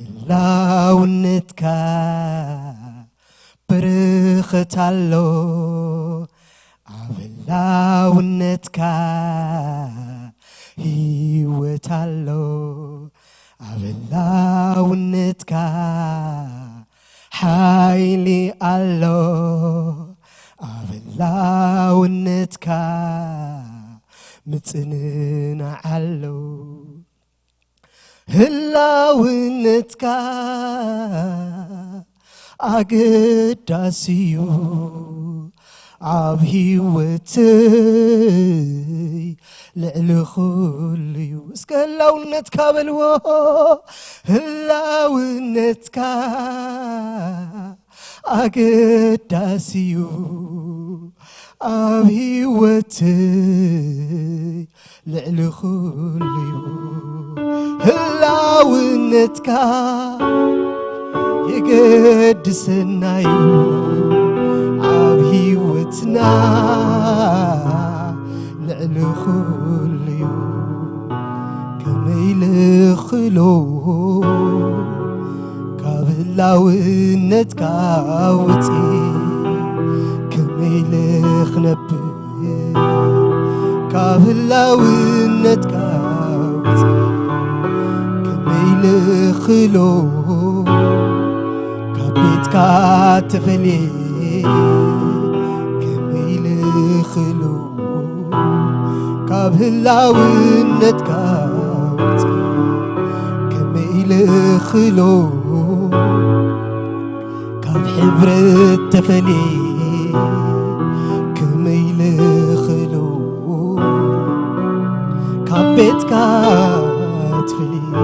ህላውነትካ በረኸት አሎ አብላውነትካ ህይወት አሎ አብላውነትካ ኃይል አሎ አብላውነትካ ምጽንና አሎ ህላውነትካ አገዳስዩ ኣብ ህይወተይ ልዕሊ ኩሉ እዩ እስከ ህላውነትካ በልዎ ህላውነትካ አገዳስዩ ኣብ ህይወተይ ልዕሊ ኩሉ እዩ ህላውነትካ የገድሰናዩ ኣብ ህይወትና ልዕሊ ኩሉ እዩ ከመይ ልኽሎ ካብ ህላውነትካ ውፅእ ከመይ ልኽነብር ካብ ህላውነትካ ውፅእ ከመይ ልኽሎ ካብ ቤትካ ተፈልየ ከመይ ልኽሎ ካብ ህላውነትካ ውፅእ ከመይ ልኽሎ ካብ ሕብረት ተፈልየ ከመይ ልኽሎ ካብ ቤትካ ተፈልየ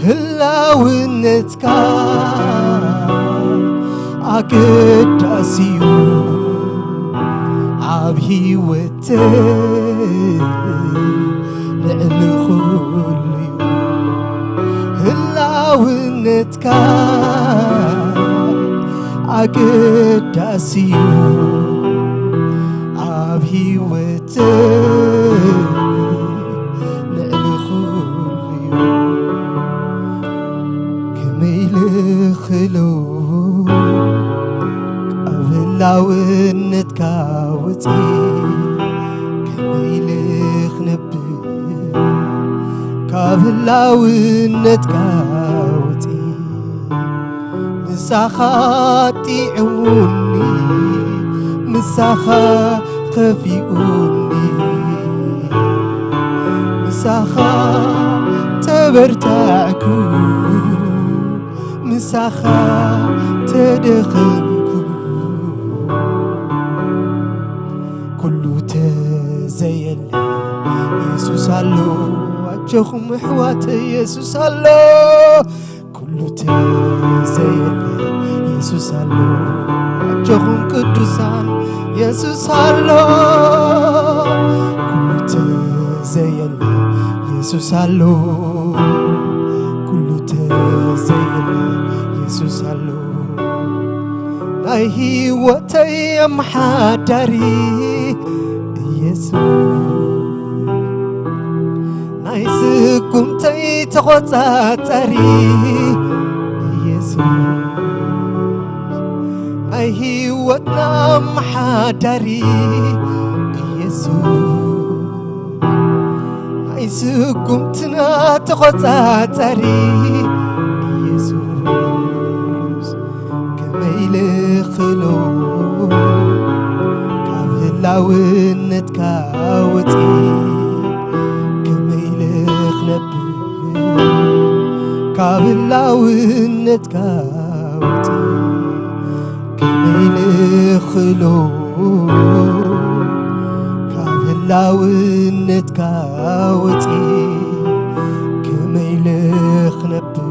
ህላውነትካ አገዳስዩ ኣብ ህይወተይ ልዕሊ ኩሉ እዩ ህላውነትካ አገዳስዩ ኣብ ህይወተይ ልዕሊ ኩሉ እዩ ከመይ ልኽሎ ካብ ህላውነትካ ውፅእ ከመይ ልኽነብር ካብ ህላውነትካ ውፅእ ምሳኻ ጢዕሙኒ ምሳኻ ከፊኡኒ ምሳኻ ተበርታዕኩ ምሳኻ ተደኸምኩ ኩሉ ተዘየለ ኢየሱስ አሎ አጀኹም ኣሕዋተ ኢየሱስ አሎ ኩሉ ተዘየለ ኢየሱስ አሎ አጀኹም ቅዱሳን ኢየሱስ አሎ ኩሉ ተዘየለ ኢየሱስ አሎ ኩሉ ተዘየለ ኢየሱስ አሎ ናይ ህይወተይ ኣመሓዳሪ ኢየሱስ ናይ ስጉምተይ ተቖጻጻሪ ኢየሱስ ናይ ህይወትና ኣመሓዳሪ ኢየሱስ ናይ ስጉምትና ተቖጻጻሪ ኢየሱስ ከመይ ልኽሎ ካብ ህላውነትካ ውፅእ ከመይ ልኽነብር ካብ ህላውነትካ ውፅእ ከመይ ልኽሎ ካብ ህላውነትካ ውፅእ ከመይ ልኽነብር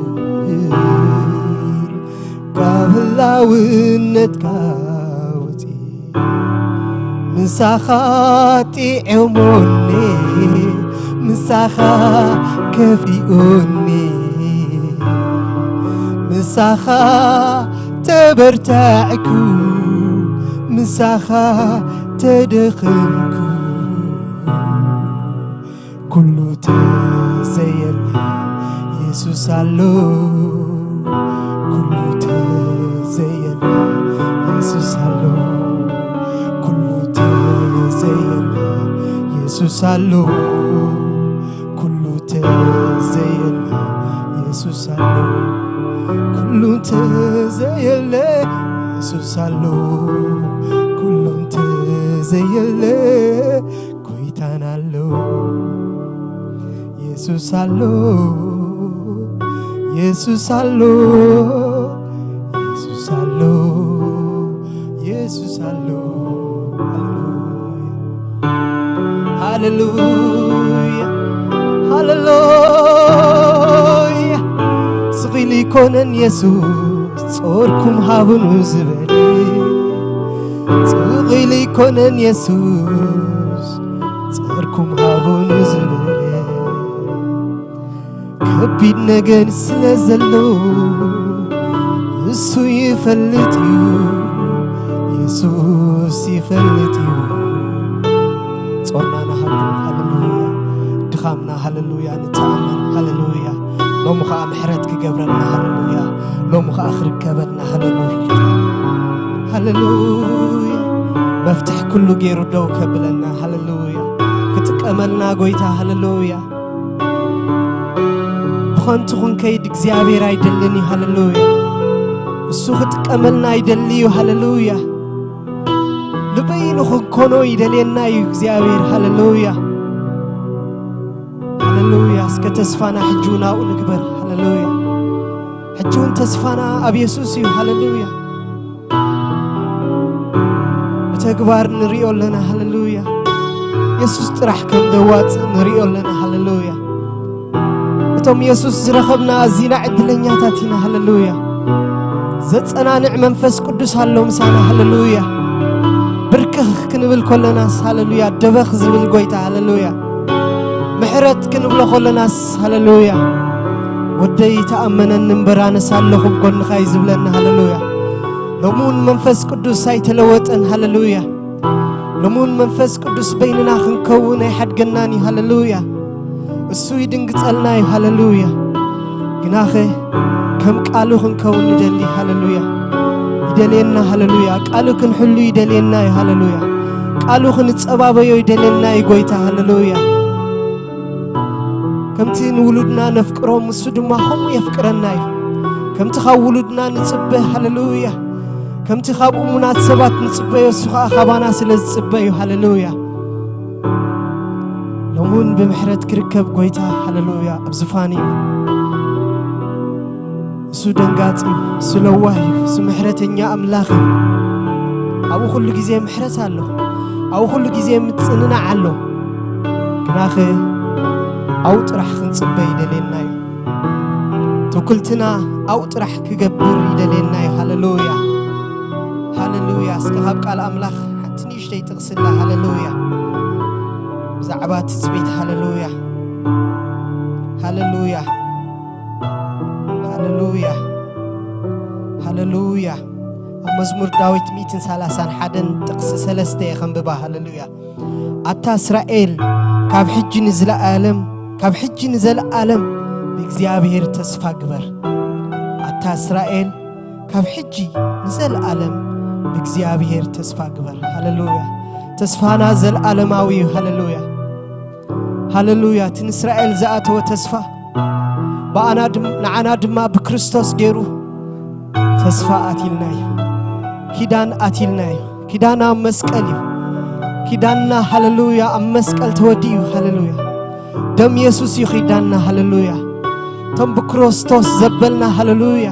ካብ ህላውነትካ ውፅእ ምሳኻ ጢዕሙኒ ምሳኻ ከፊኡኒ ምሳኻ ተበርታዕኩ ምሳኻ ተደኸምኩ ኩሉ ተዘየለ ኢየሱስ አሎ ኩሉ ተዘየለ ኢየሱስ አሎ ኩሉ ተዘየለ ኢየሱስ አሎ ኩሉ ተዘየለ ኢየሱስ አሎ ኩሉ ተዘየለ ኢየሱስ አሎ ኩሉ ተዘየለ ጎይታን አሎ ኢየሱስ አሎ ኢየሱስ አሎ ኢየሱስ አሎ ኢየሱስ አሎ ሃሌሉያ ሃሌሉያ ስቂል ይኮነን ኢየሱስ ጾርኩም ሃቡኑ ዝበል ስቂል ይኮነን ኢየሱስ ጾርኩም ሃቡኑ ዝበል ከቢድ ነገር ስለዘሎ እሱ ይፈልጥ ኢየሱስ ይፈልጥ ጾርናና ሃሌሉያ ድኻምና ሃሌሉያ ንተአመን ሃሌሉያ ሎሙኻ ምሕረት ክገብረና ሃሌሉያ ሎሙኻ ክርከበና ሃሌሉያ ሃሌሉያ መፍትሕ ኩሉ ገይሩ ደው ከብለና ሃሌሉያ ክትቀመልና ጎይታ ሃሌሉያ ብኸንቱ ክንከይድ እግዚአብሔር አይደለኒ ሃሌሉያ እሱ ክትቀመልና አይደልዩ ሃሌሉያ ልበይኑ ክንኮኖ ይደልየና እዩ እግዚአብሔር ሃሌሉያ ሃሌሉያ እስከ ተስፋና ሕጁን አው ንግበር ሃሌሉያ ሕጁን ተስፋና አብ ኢየሱስ እዩ ሃሌሉያ በተግባር ንሪኦ ለና ሃሌሉያ ኢየሱስ ጥራሕ ከም ደዋፅ ንሪኦ ለና ሃሌሉያ እቶም ኢየሱስ ዝረኸብና ኣዚና ዕድለኛታት ኢና ሃሌሉያ ዘጸናንዕ መንፈስ ቅዱስ ኣሎ ምሳና ሃሌሉያ ብርክኽ ክንብል ኮለናስ ሃሌሉያ ደበኽ ዝብል ጎይታ ሃሌሉያ ምሕረት ክንብሎ ኮለናስ ሃሌሉያ ወደይ ተኣመነን እምበራነስ ኣለኹ ብጎንኻ ይዝብለና ሃሌሉያ ሎሙን መንፈስ ቅዱስ ኣይተለወጠን ሃሌሉያ ሎሙን መንፈስ ቅዱስ በይንና ክንከውን ኣይሓድገናን ሃሌሉያ እሱ ይድንግጸልና ሃሌሉያ ግናኸ ከም ቃሉ ክንከውን ይደሊ ሃሌሉያ ይደልየና ሃሌሉያ ቃሉ ክንሕሉ ይደልየና ሃሌሉያ ቃሉ ክንጸባበዮ ይደልየና ጎይታ ሃሌሉያ ከምቲ ንውሉድና ነፍቅሮም እሱ ድማ ኸሙ የፍቅረና ከምቲ ካብ ውሉድና ንጽበይ ሃሌሉያ ከምቲ ካብ እሙናት ሰባት ንጽበዮ እሱ ኸኣ ኻባና ስለ ዝጽበዩ ሃሌሉያ ሎሙን ብምሕረት ክርከብ ጎይታ ሃሌሉያ ኣብ ዝፋን እዩ እሱ ደንጋጽ እዩ እሱ ለዋህ እዩ እሱ ምሕረተኛ ኣምላኽ እዩ ኣብኡ ኩሉ ግዜ ምሕረት ኣሎ ኣብኡ ኩሉ ግዜ ምጽንናዕ ኣሎ ግናኸ ኣው ጥራሕ ክንጽበይ ይደልየና እዩ ትኩልትና ኣው ጥራሕ ክገብር ይደልየና እዩ ሃሌሉያ ሃሌሉያ እስከ ካብ ቃል ኣምላኽ ሓንቲ ንእሽተይ ጥቕስላ ሃሌሉያ ብዛዕባ ትጽቢት ሃሌሉያ ሃሌሉያ ሃሌሉያ ሃሌሉያ መዝሙር ዳዊት 131 ጥቕስ 3 የኸንብባ ሃሌሉያ ኣታ እስራኤል ካብ ሕጂ ንዝለዓለም ካብ ሕጂ ንዘለዓለም በእግዚአብሔር ተስፋ ግበር ኣታ እስራኤል ካብ ሕጂ ንዘለዓለም በእግዚአብሔር ተስፋ ግበር ሃሌሉያ ተስፋና ዘለዓለማዊ ሃሌሉያ ሃሌሉያ ትን እስራኤል ዘኣተወ ተስፋ ንዓና ድማ ብክርስቶስ ገይሩ ተስፋ ኣቲልና እዩ ኪዳን ኣቲልና እዩ ኪዳና መስቀል እዩ ኪዳንና ሃሌሉያ ኣብ መስቀል ተወዲኡ ሃሌሉያ ደም ኢየሱስ እዩ ኪዳንና ሃሌሉያ ቶም ብክርስቶስ ዘበልና ሃሌሉያ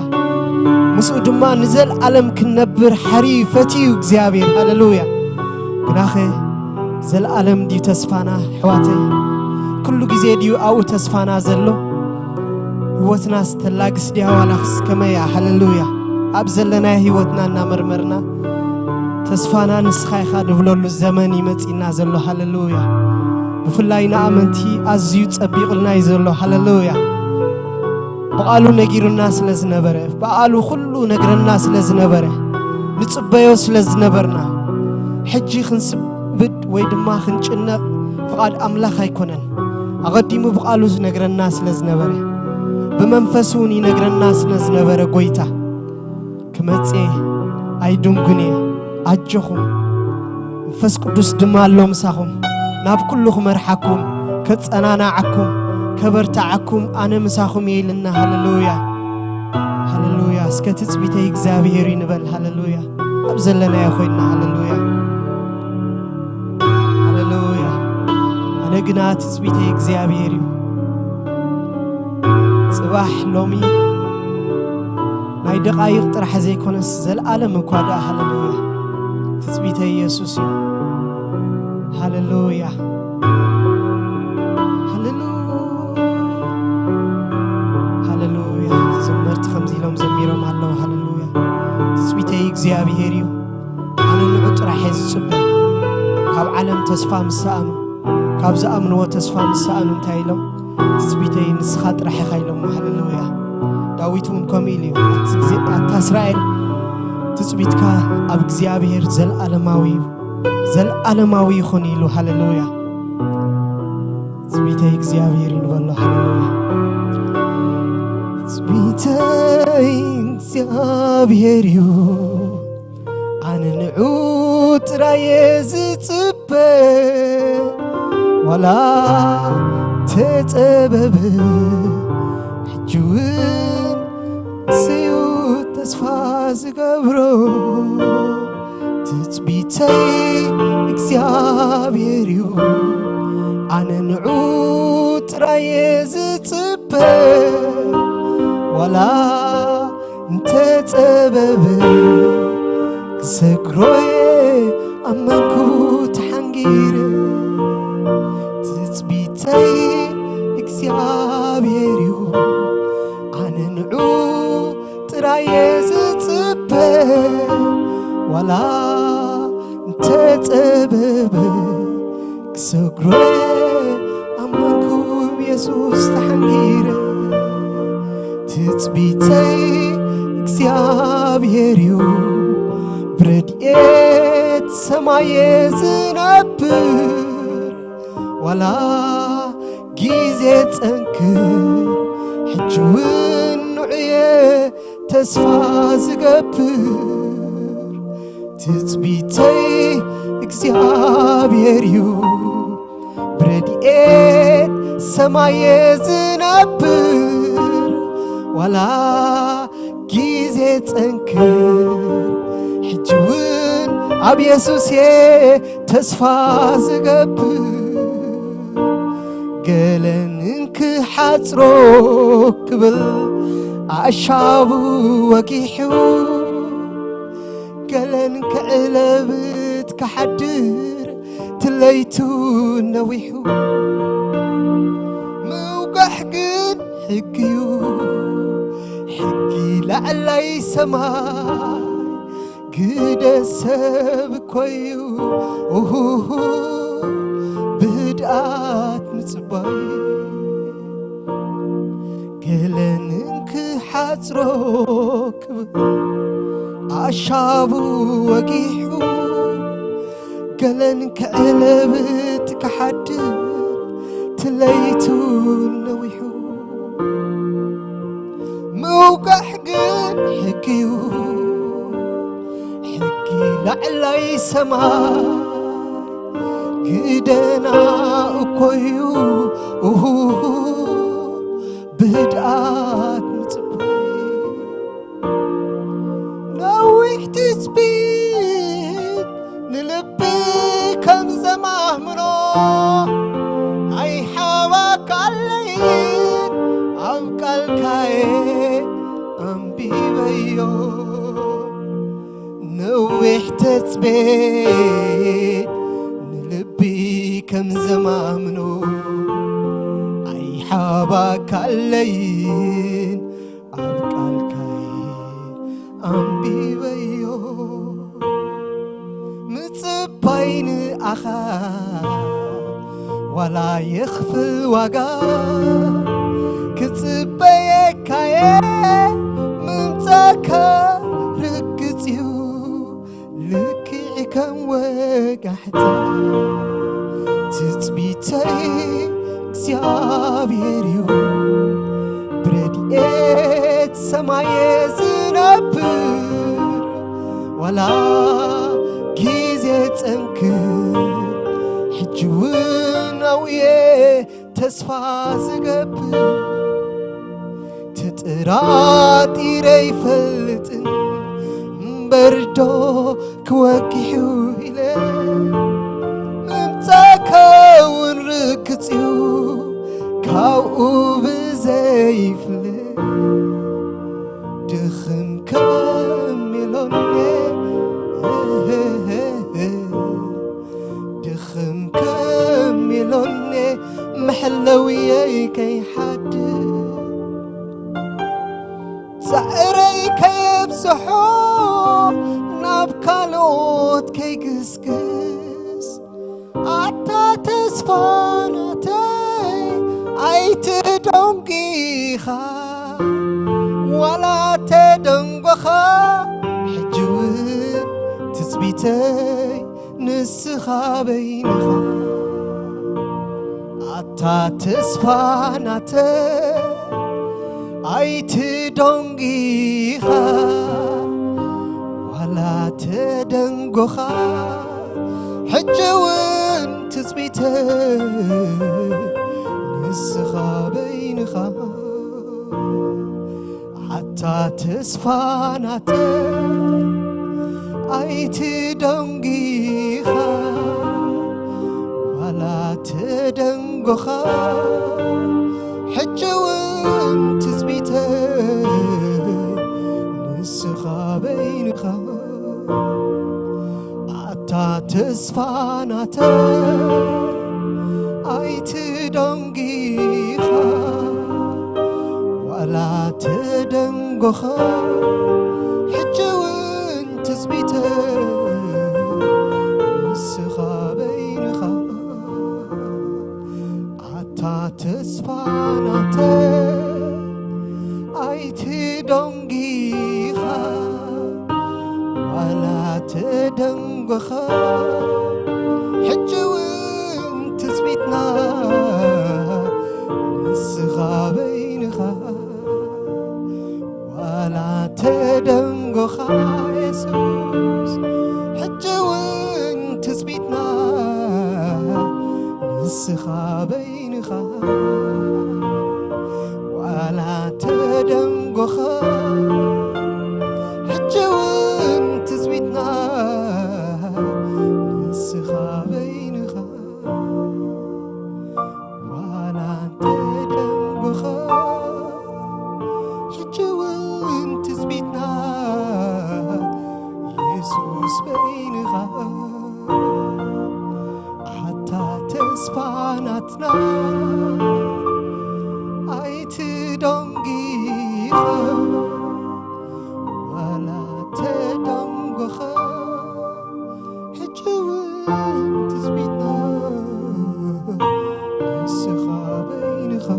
ምስኡ ድማ ንዘለዓለም ክንነብር ሓሪፈትዩ እግዚአብሔር ሃሌሉያ ግናኸ ዘለዓለም ድዩ ተስፋና ሕዋተይ ኩሉ ግዜ ድዩ ኣብኡ ተስፋና ዘሎ ህይወትና ስተላግስ ድያ ዋላኽስ ከመያ ሃሌሉያ ኣብ ዘለና ህይወትና እናመርመርና ተስፋና ንስኻይኻ ንብለሉ ዘመን ይመጺና ዘሎ ሃሌሉያ ብፍላይ ንኣመንቲ ኣዝዩ ጸቢቑልና እዩ ዘሎ ሃሌሉያ በቃሉ ነጊሩና ስለ ዝነበረ በቃሉ ኩሉ ነግረና ስለ ዝነበረ ንጽበዮ ስለ ዝነበርና ሕጂ ክንስብድ ወይ ድማ ክንጭነቕ ፍቓድ ኣምላኽ ኣይኮነን ኣቐዲሙ በቃሉ ዝነግረና ስለ ዝነበረ بمنفسون ينقرنا سنزنبر قويتا كمتسي أيدوم قنية أجخم منفس قدس دمالو مساخم ناب كلكم مرحكم كتسأنانا عكم كبرتعكم أنا مساخم يلنا هللويا هللويا اسكتت بيتي اكزابيري نبل هللويا أبزلنا يا خوينا هللويا هللويا أنا قنات بيتي اكزابيري صباح لومي ناي دقايق طرح زي كونس زل عالم كوادا هللويا تثبيته يسوع هللويا هللويا زمرت خمزي لهم زميرهم الله هللويا تثبيته እግዚአብሔርዩ أنا نعط راح يصب كاب عالم تسفى مسانو كاب زأمنو تسفى مسانو انتايلهم تثبيته نسخات راح يخيلهم هللويا داويتون كوميليو أتاسرائيل تثبيتك أب እግዚአብሔር زلعلماوي خنيلو هللويا تثبيته እግዚአብሔር ينبالو هللويا تثبيته እግዚአብሔር أنا نعوت رايز تبه ولا تتبب حجون سيوت تسفاز قبرو تثبيتي እግዚአብሔር أنا نعوت رايز تبه ولا تتبب سكروي أمانكو تحنجير تثبيتي እግዚአብሔር أنا نعوت رايز تبه ولا تتبب سكروي أمانكو بيسوس تحنجير تثبيتي እግዚአብሔር برد سماي زنبر ولا جيزت انكر حجون نعيه تسفى زقبر تثبيتي እግዚአብሔር برد سماي زنبر ولا جيزت انكر حجون أب يسوس تسفى زقبر قلنك حاتروك بالعشاب وكيحو قلنك علبت كحدر تليتو نويحو موقح قد حكيو حكي لعلي سماي قد السب كويو بدأت مصباي قلنك حاتروك عشابو وقيحو قلنك علبت كحدر تليتو نويحو موقح قد حكيو حكي لعلي سماي قدنا أكويو بدأت مصباي نويح تثبيت نلبي كم زمامنو أي حواك عليك أبقى الكاين أمبي بيو نويح تثبيت نلبي كم زمامنو أي حباك اللين أبقى الكاين أمبي بيو متصبين أخا ولا يخفي الوقا كتصبيك كاين منتكا ركتيو لكي كم وقحتا تثبيتي እግዚአብሔር برد መሬት ሰማይ ዝነብር ወላ ጊዜ ጽንክር ሕጅውን አውየ ተስፋ ዝገብር ትጥራጢረ ይፈልጥን በርዶ ክወጊሑ ኢለ ምምፃከውን ርክፅዩ ካብኡ ብዘይፍለ ድኽም ከሚሎኔ ድኽም ከሚሎኔ محلويي كي حد سعري كي بسحو نابكالوت كي قسقس عطا تسفانتي عيت دونقيخا ولا تدنقخا حجوين تثبيتي نسخا بينخا عطا تسفانتي عيت دونقيخا ولا تدنقخا حجوين تثبيتي نسخا بينخا حتى تسفانتي عيت دونقيخا ولا تدنقخا حجوين تثبيتي نسخا بينخا حتى تسفانتي عيت دونقيخا ولا تدنقخا حجوين تثبيتي نسخا بينخا حتى تسفانتي عيت دونقيخا ولا تدنقخا حجوين تثبيتنا نسخا بينخا ولا تدنقخا يسوس حجوين تثبيتنا نسخا بينخا ولا تدنقخا حجوين تثبيتنا نسخا بينخا ولا تدنقخا حجوين تثبيتنا يسوس بينخا حتى تسفانتنا عيت دونقيخا ولا تدنقخا حجوين تثبيتنا نسخا بينخا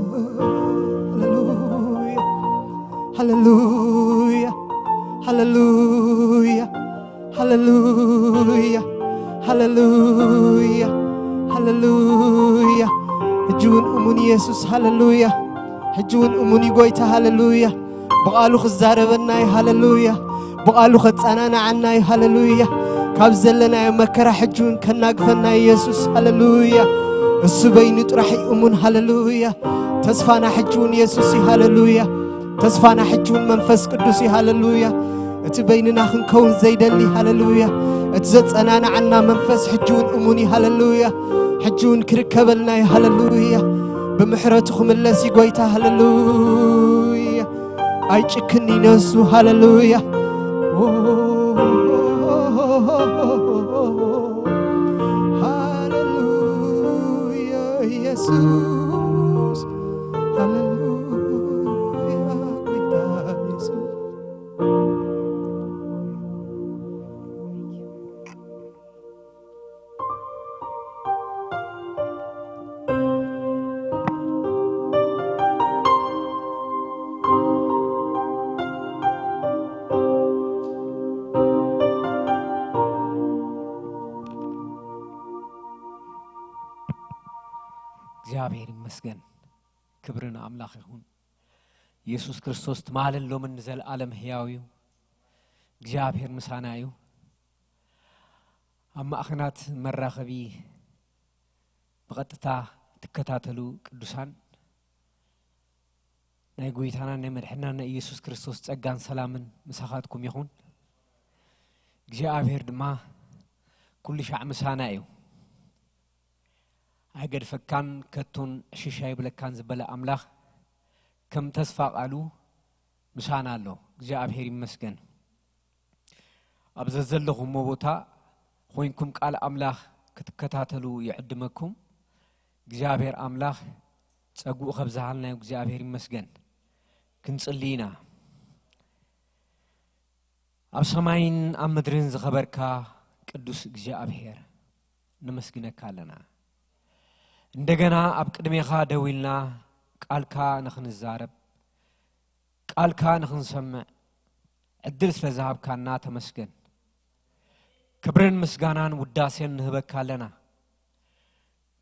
هللويا هللويا هللويا هللويا هللويا حجون أموني يسوس هللويا حجون أموني قويتا هللويا بقالو خزاربناي هللويا بقالو ختصانانا عناي هللويا كابزلنا مكرا حجون كناقفنا يسوس هللويا السبين ترحي أمون هللويا تسفانا حجون يسوسي هللويا تسفانا حجون منفس قدسي هللويا اتبيننا خنكون زيدلي هللويا اتزتصنانا عنا منفس حجون أموني هللويا حجون كركبلنا هللويا بمحرتكم اللسي قويتا هللويا اي چكني نسو هللويا هللويا يسوس هللويا قويتا يسوس እግዚአብሔር ይመስገን ክብርን አምላክ ይሁን ኢየሱስ ክርስቶስ ተማለሎም እንዘል ዓለም ሕያውዩ እግዚአብሔር ምሳናዩ አማ አኽናት መራኸቢ በቀጥታ ተከታተሉ ቅዱሳን ናይ ጎይታና ናይ መድሕናና ኢየሱስ ክርስቶስ ጸጋን ሰላምን ምሳኻትኩም ይኹን እግዚአብሔር ድማ ኩሉ ሻዕ ምሳናዩ አይገድፈካን ከቱን ሽሻይ ብለካን ዝበለ አምላኽ ከም ተስፋ ቃሉ ምሳና አሎ እግዚአብሔር ይመስገን አብዘዘለኹም ቦታ ሆይንኩም ቃል አምላኽ ክትከታተሉ ይዕድመኩም እግዚአብሔር አምላኽ ጸጉኡ ኸብዛሃልና እግዚአብሔር ይመስገን ክንጽልይና አብ ሰማይን አብ ምድርን ዝኸበርካ ቅዱስ እግዚአብሔር ንመስግነካ ኣለና እንደገና አብ ቅድሜኻ ደዊልና ቃልካ ንኽንዛረብ ቃልካ ንኽንሰምዕ ዕድል ስለዝሃብካና ተመስገን ክብርን ምስጋናን ውዳሴን ንህበካ ኣለና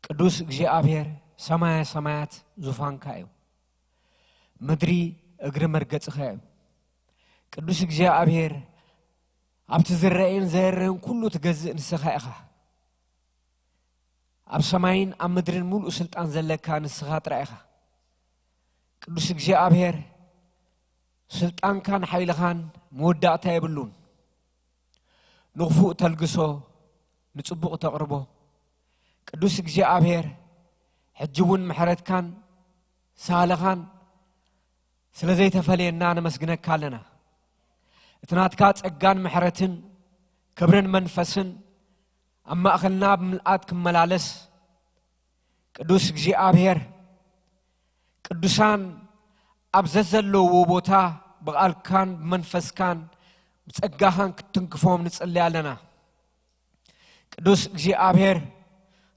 ቅዱስ እግዚአብሔር ሰማያ ሰማያት ዙፋንካ እዩ ምድሪ እግሪ መርገጽኻ እዩ ቅዱስ እግዚአብሔር አብቲ ዝረአን ዘረን ኩሉ ትገዝእ ንስኻ ኢኻ አብ ሰማይን አብ ምድርን ሙሉእ ስልጣን ዘለካ ንስኻ ጥራይ ኢኻ ቅዱስ እግዚአብሔር ስልጣንካን ኃይልኻን መወዳእታ የብሉን ንኽፉእ ተልግሶ ንጽቡቕ ተቕርቦ ቅዱስ እግዚአብሔር ሕጅውን ምሕረትካን ሳለኻን ስለዘይተፈልየና ነመስግነካ ኣለና እትናትካ ጸጋን ምሕረትን ክብርን መንፈስን ኣብ ማእኸልና ብምልኣት ክመላለስ ቅዱስ እግዚአብሔር ቅዱሳን ኣብ ዘዘለዎ ቦታ ብቓልካን ብመንፈስካን ብጸጋኻን ክትንክፎም ንጽልይ ኣለና ቅዱስ እግዚአብሔር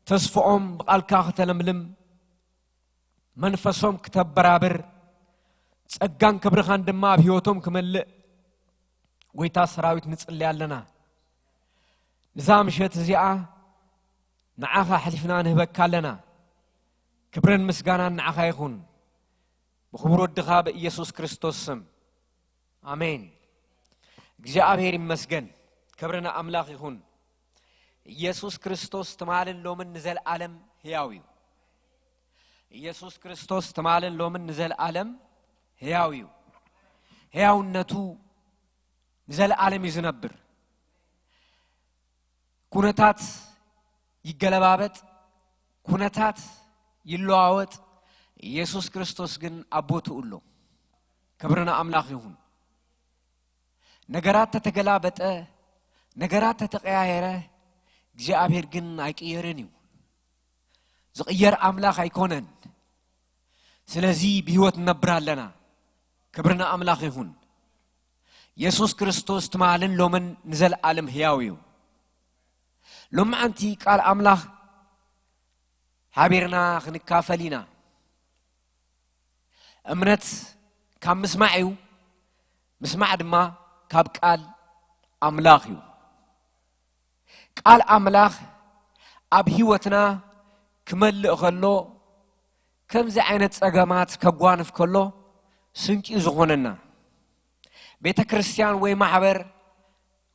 ተስፍኦም ብቓልካ ከተለምልም መንፈሶም ክተበራብር ጸጋን ክብርኻን ድማ ኣብ ሕይወቶም ክመልእ ጎይታ ሰራዊት ንጽልይ ኣለና ንዛ ምሸት እዚኣ ንዓኻ ሕሊፍና ንህበካ ኣለና ክብርን ምስጋናን ንዓኻ ይኹን بخبر الدخاء بإيسوس كريستوس سم آمين እግዚአብሔር ይመስገን ክብርና አምላክ ይሁን ኢየሱስ ክርስቶስ ተማለን ሎምን ንዘል ዓለም ሕያውዩ ኢየሱስ ክርስቶስ ተማለን ሎምን ንዘል ዓለም ሕያውዩ ሕያውነቱ ንዘል ዓለም ይዝነብር ኩነታት ይገለባበጥ ኩነታት ይለዋወጥ ኢየሱስ ክርስቶስ ግን አቦቱ ሁሉ ክብርና አምላክ ይሁን ነገራት ተተገላበጠ ነገራት ተተቀያየረ እግዚአብሔር ግን አይቀየረንም ዝቀየር አምላክ አይኮነን ስለዚህ በህይወት ነብራለና ክብርና አምላክ ይሁን ኢየሱስ ክርስቶስ ተማለን ሎመን ንዘል ዓለም ሕያውዩ ሎማንቲ ቃል አምላክ ሐቢርና ክንካፈሊና እምነት ካብ ምስማዕዩ ምስማዕ ድማ ካብ ቃል አምላክ እዩ ቃል አምላክ ኣብ ህይወትና ክመልእ ከሎ ከምዚ ዓይነት ጸገማት ከጓንፍ ከሎ ስንቂ ዝኾነና ቤተ ክርስቲያን ወይ ማሕበር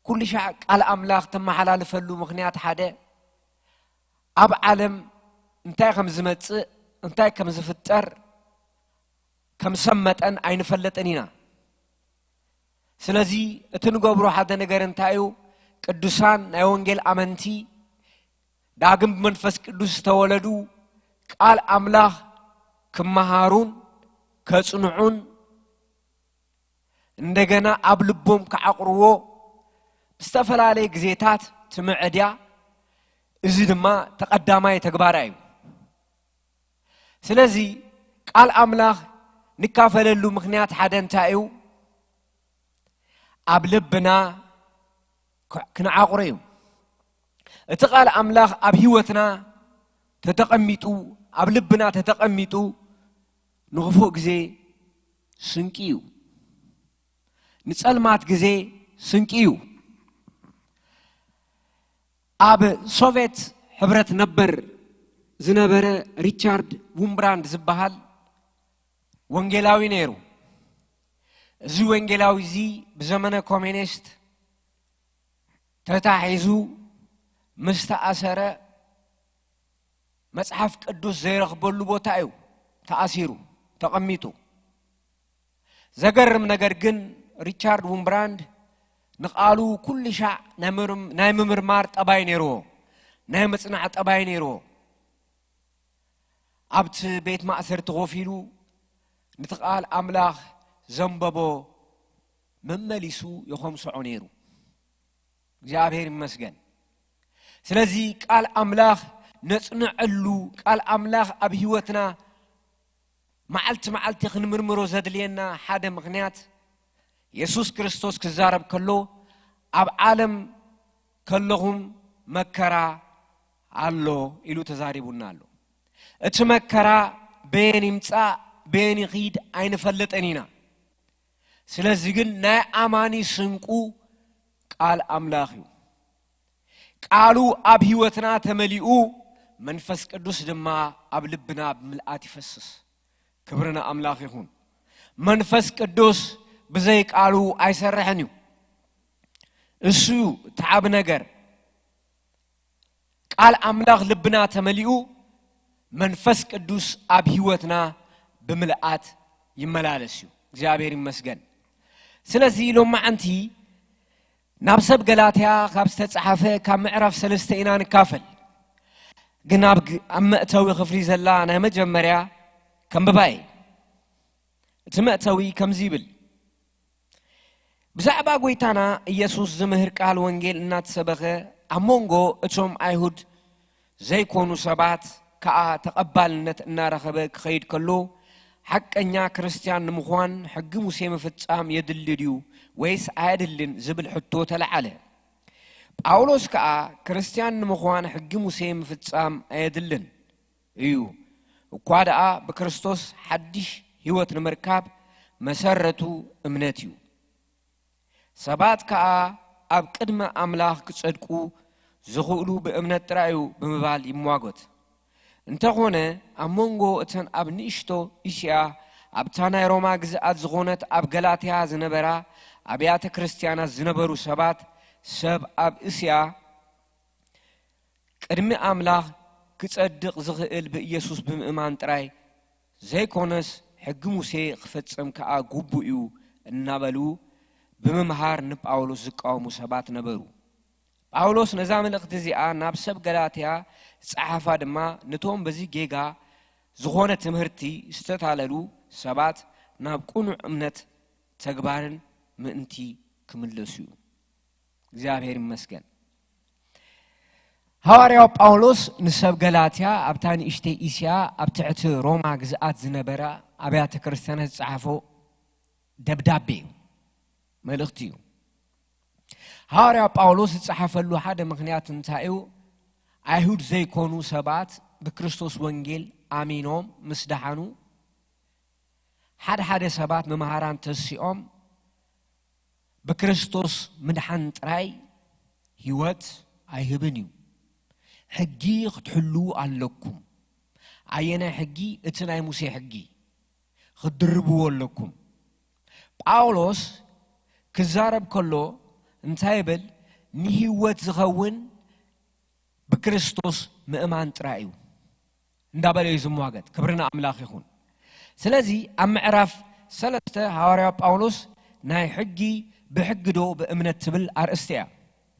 ኩሉ ሻዕ ቃል አምላክ ተመሓላልፈሉ ምኽንያት ሓደ ኣብ ዓለም እንታይ ከም ዝመጽእ እንታይ ከም ዝፍጠር ከም ሰመጠን አይንፈለጠኒና ስለዚህ እትንገብሩ ሓደ ነገር እንታዩ ቅዱሳን ናይ ወንጌል አመንቲ ዳግም መንፈስ ቅዱስ ተወለዱ ቃል አምላክ ከመሃሩን ከጽኑዑን እንደገና ኣብ ልቦም ከዓቅርዎ በስተፈላለየ ግዜታት ትምዕድያ እዚ ድማ ተቀዳማይ ተግባራይ ስለዚህ ቃል አምላክ ንካፈለሉ ምኽንያት ሓደ እንታዩ ኣብ ልብና ክንዓቅሮ እዩ እቲ ቃል አምላክ ኣብ ህይወትና ተተቀሚጡ ኣብ ልብና ተተቀሚጡ ንኽፉእ ግዜ ስንቂ እዩ ንጸልማት ግዜ ስንቂ እዩ ኣብ ሶቪየት ሕብረት ነበር ዝነበረ ሪቻርድ ዊምብራንድ ዝበሃል ወንጌላዊ ነይሩ زي وانجلاوي زي بزمن كومينيست تتحيزو مستأثرة مصحف قدوس زي رغبلو بوتايو تأثيرو تقميتو زغرم ነገር ግን ሪቻርድ ዊምብራንድ نقالو كل شاع ناي ممرمار طباي نيرو ناي مصنع طباي نيرو ابت بيت مأسر تغفيلو نتقال املاح زنببو ممليسو يخوم سعونيرو እግዚአብሔር ይመስገን ስለዚህ ቃል አምላክ ነጽንዕሉ ቃል አምላክ አብ ህይወትና ማዓልቲ ክንምርምሮ ዘድልየና ሓደ ምክንያት ኢየሱስ ክርስቶስ ክዛረብ ከሎ አብ ዓለም ከለሁም መከራ አሎ ኢሉ ተዛሪቡና አሎ እቲ መከራ በየን ይምጻ በየን ይኺድ አይንፈለጠኒና ስለዚህ ግን ናይ አማኒ ስንቁ ቃል አምላክዩ ቃሉ አብ ህይወትና ተመሊኡ መንፈስ ቅዱስ ድማ አብ ልብና በምልአት ይፈስስ ክብርና አምላክ ይሁን መንፈስ ቅዱስ በዘይ ቃሉ አይሰረህኒዩ እሱ ተዓብ ነገር ቃል አምላክ ልብና ተመሊኡ መንፈስ ቅዱስ አብ ህይወትና በምልአት ይመላለስዩ እግዚአብሔር ይመስገን ስለዚህ ሎማዓንቲ نابسب غلاطيا خابسته صحافه كاب معرف 3 ኢና ንካፈል ግን ኣብ ኣመእተዊ خفري ዘላ ናይ መጀመርያ ከምበባይ እትመእተዊ ከምዚብል ብዛዕባ ጎይታና ኢየሱስ ዝምህር ቃል ወንጌል እናተሰበኸ ኣሞንጎ እቶም አይሁድ ዘይኮኑ ሰባት ከኣ ተቀባልነት እናረኸበ ክኸይድ ከሎ حقኛ ክርስቲያን ንምዃን ሕጊ ሙሴ መፍጻም የድልድዩ ወይስ አይደልን ዝብል ሕቶ ተለዓለ ጳውሎስ ከኣ ክርስቲያን ንምዃን ሕጊ ሙሴ መፍጻም አይደልን እዩ እኳ ደኣ በክርስቶስ ሓድሽ ህይወት ንምርካብ መሰረቱ እምነት እዩ ሰባት ከኣ ኣብ ቅድመ ኣምላኽ ክጸድቁ ዝኽእሉ በእምነት ጥራዩ ብምባል ይሟጎት እንተኾነ ኣሞንጎ እተን ኣብ ንእሽቶ እስያ ኣብ ታናይ ሮማ ግዝኣት ዝኾነት ኣብ ገላትያ ዝነበራ አብያተ ክርስቲያናት ዝነበሩ ሰባት ሰብ ኣብ እስያ ቅድሚ ኣምላኽ ክጸድቅ ዝኽእል በኢየሱስ ብምእማን ጥራይ ዘይኮነስ ሕጊ ሙሴ ክፈጽም ከኣ ጉቡኡ እናበሉ ብምምሃር ንጳውሎስ ዝቃወሙ ሰባት ነበሩ ጳውሎስ ነዛ መልእኽቲ እዚኣ ናብ ሰብ ገላትያ ጻሓፋ ድማ ነቶም በዚ ጌጋ ዝኾነ ትምህርቲ ዝተታለሉ ሰባት ናብ ቁኑዕ እምነት ተግባርን ምእንቲ ክምለሱ እግዚአብሔር ይመስገን ሐዋርያው ጳውሎስ ንሰብ ገላትያ ኣብታኒ እሽቴ እስያ ኣብ ትሕቲ ሮማ ግዝኣት ዝነበራ አብያተ ክርስቲያናት ጻሓፎ ደብዳቤ መልእኽቲ ሐዋርያው ጳውሎስ ጻሓፈሉ ሓደ ምክንያት እንታዩ አይሁድ ዘይኮኑ ሰባት በክርስቶስ ወንጌል አሚኖም ምስዳሓኑ ሓደ ሰባት መምሃራን ተሲኦም በክርስቶስ ምድሓን ጥራይ ህይወት አይህብንዩ ሕጊ ክትሕሉ ኣለኩም አየና ሕጊ እቲ ናይ ሙሴ ሕጊ ክድርብዎ ኣለኩም ጳውሎስ ክዛረብ ከሎ እንታይ ብል ንህይወት ዝኸውን በክርስቶስ ምእማን ጥራይ እዩ እንዳበለ ይዝሟገት ክብርና አምላኽ ይሁን ስለዚህ ኣብ ምዕራፍ 3 ሐዋርያው ጳውሎስ ናይ ሕጊ بحقدو بأمنت تبل أرستيا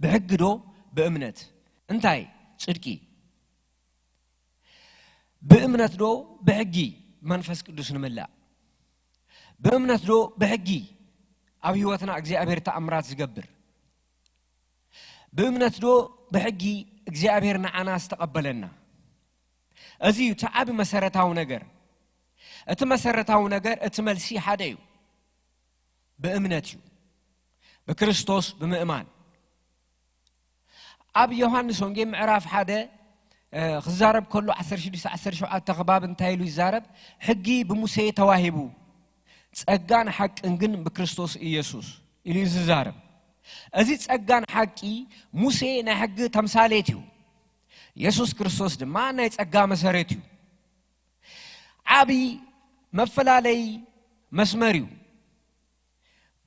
بحقدو بأمنت انتاي صدقي بأمنت دو بحقي منفس قدوس نملا بأمنت دو بحقي أبي وطنا እግዚአብሔር ተአምራት ዝገብር بأمنت دو بحقي እግዚአብሔር نعنا استقبلنا أزي تعب مسارتاو ነገር እቲ مسارتاو ነገር እቲ መልሲ ሓደ እዩ بأمنت እዩ بكريستوس بمؤمن اب يوحنس ወንጌል ምዕራፍ 1 خزارب كله 16 ተخباب እንታይሉ ይዛረብ ሕጊ በሙሴ ተዋሂቡ ጸጋን ሐቅን ግን በክርስቶስ ኢየሱስ ኢሉ ይዛረብ እዚ ጸጋን ሐቂ ሙሴ ናይ ሕጊ ተምሳሌት እዩ ኢየሱስ ክርስቶስ ድማ ናይ ጸጋ መሰረት እዩ ዓቢ መፈላለይ መስመር እዩ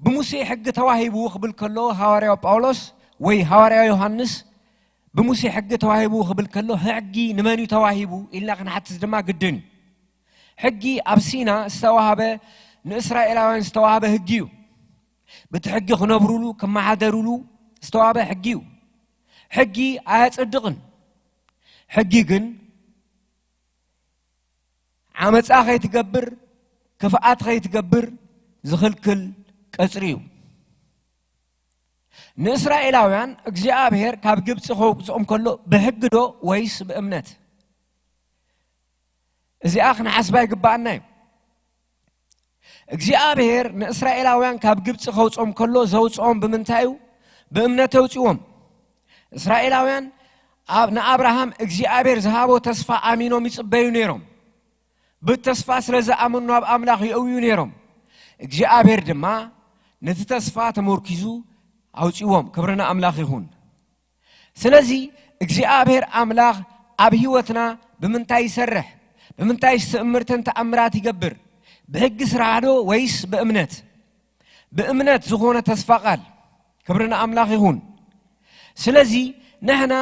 بموسى حق تواهبو قبل كله هواريو باولوس وي هواريو يوحنس بموسى حق تواهبو قبل كله حقي نمانيو تواهبو إلا كان حتى زدما قدن حقي أبسينا استوهبه نإسرائيلاوين استوهبه حقيو بتحقي خنبرولو كما حدرولو استوهبه حقيو حقي آيات الدقن حقي قن عمت آخي تقبر كفاءات خي تقبر زخل كل كسريو نإسرائيلاوين እግዚአብሔር ካብ ግብጽ ኸውፅኦም ከሎ በሕግ ዶ ወይስ በእምነት እዚኣ ክንሓስባ ይግባአና እዩ እግዚአብሔር ንእስራኤላውያን ካብ ግብጽ ኸውፅኦም ከሎ ዘውፅኦም ብምንታይ እዩ በእምነት የውፅዎም እስራኤላውያን ንአብርሃም እግዚአብሔር ዝሃቦ ተስፋ አሚኖም ይጽበዩ ነይሮም ብተስፋ ስለዝኣመኑ ኣብ ኣምላኽ ይእውዩ ነይሮም እግዚአብሔር ድማ ነቲ ተስፋ ተመርኪዙ አውጪዎም ክብርና አምላኽ ይሁን ስለዚህ እግዚአብሔር አምላኽ ኣብ ህይወትና ብምንታይ ይሰርሕ ብምንታይ ተአምርትን ተአምራት ይገብር በሕግ ስራዶ ወይስ በእምነት በእምነት ዝኾነ ተስፋ ቃል ክብርና አምላኽ ይሁን ስለዚህ ነህና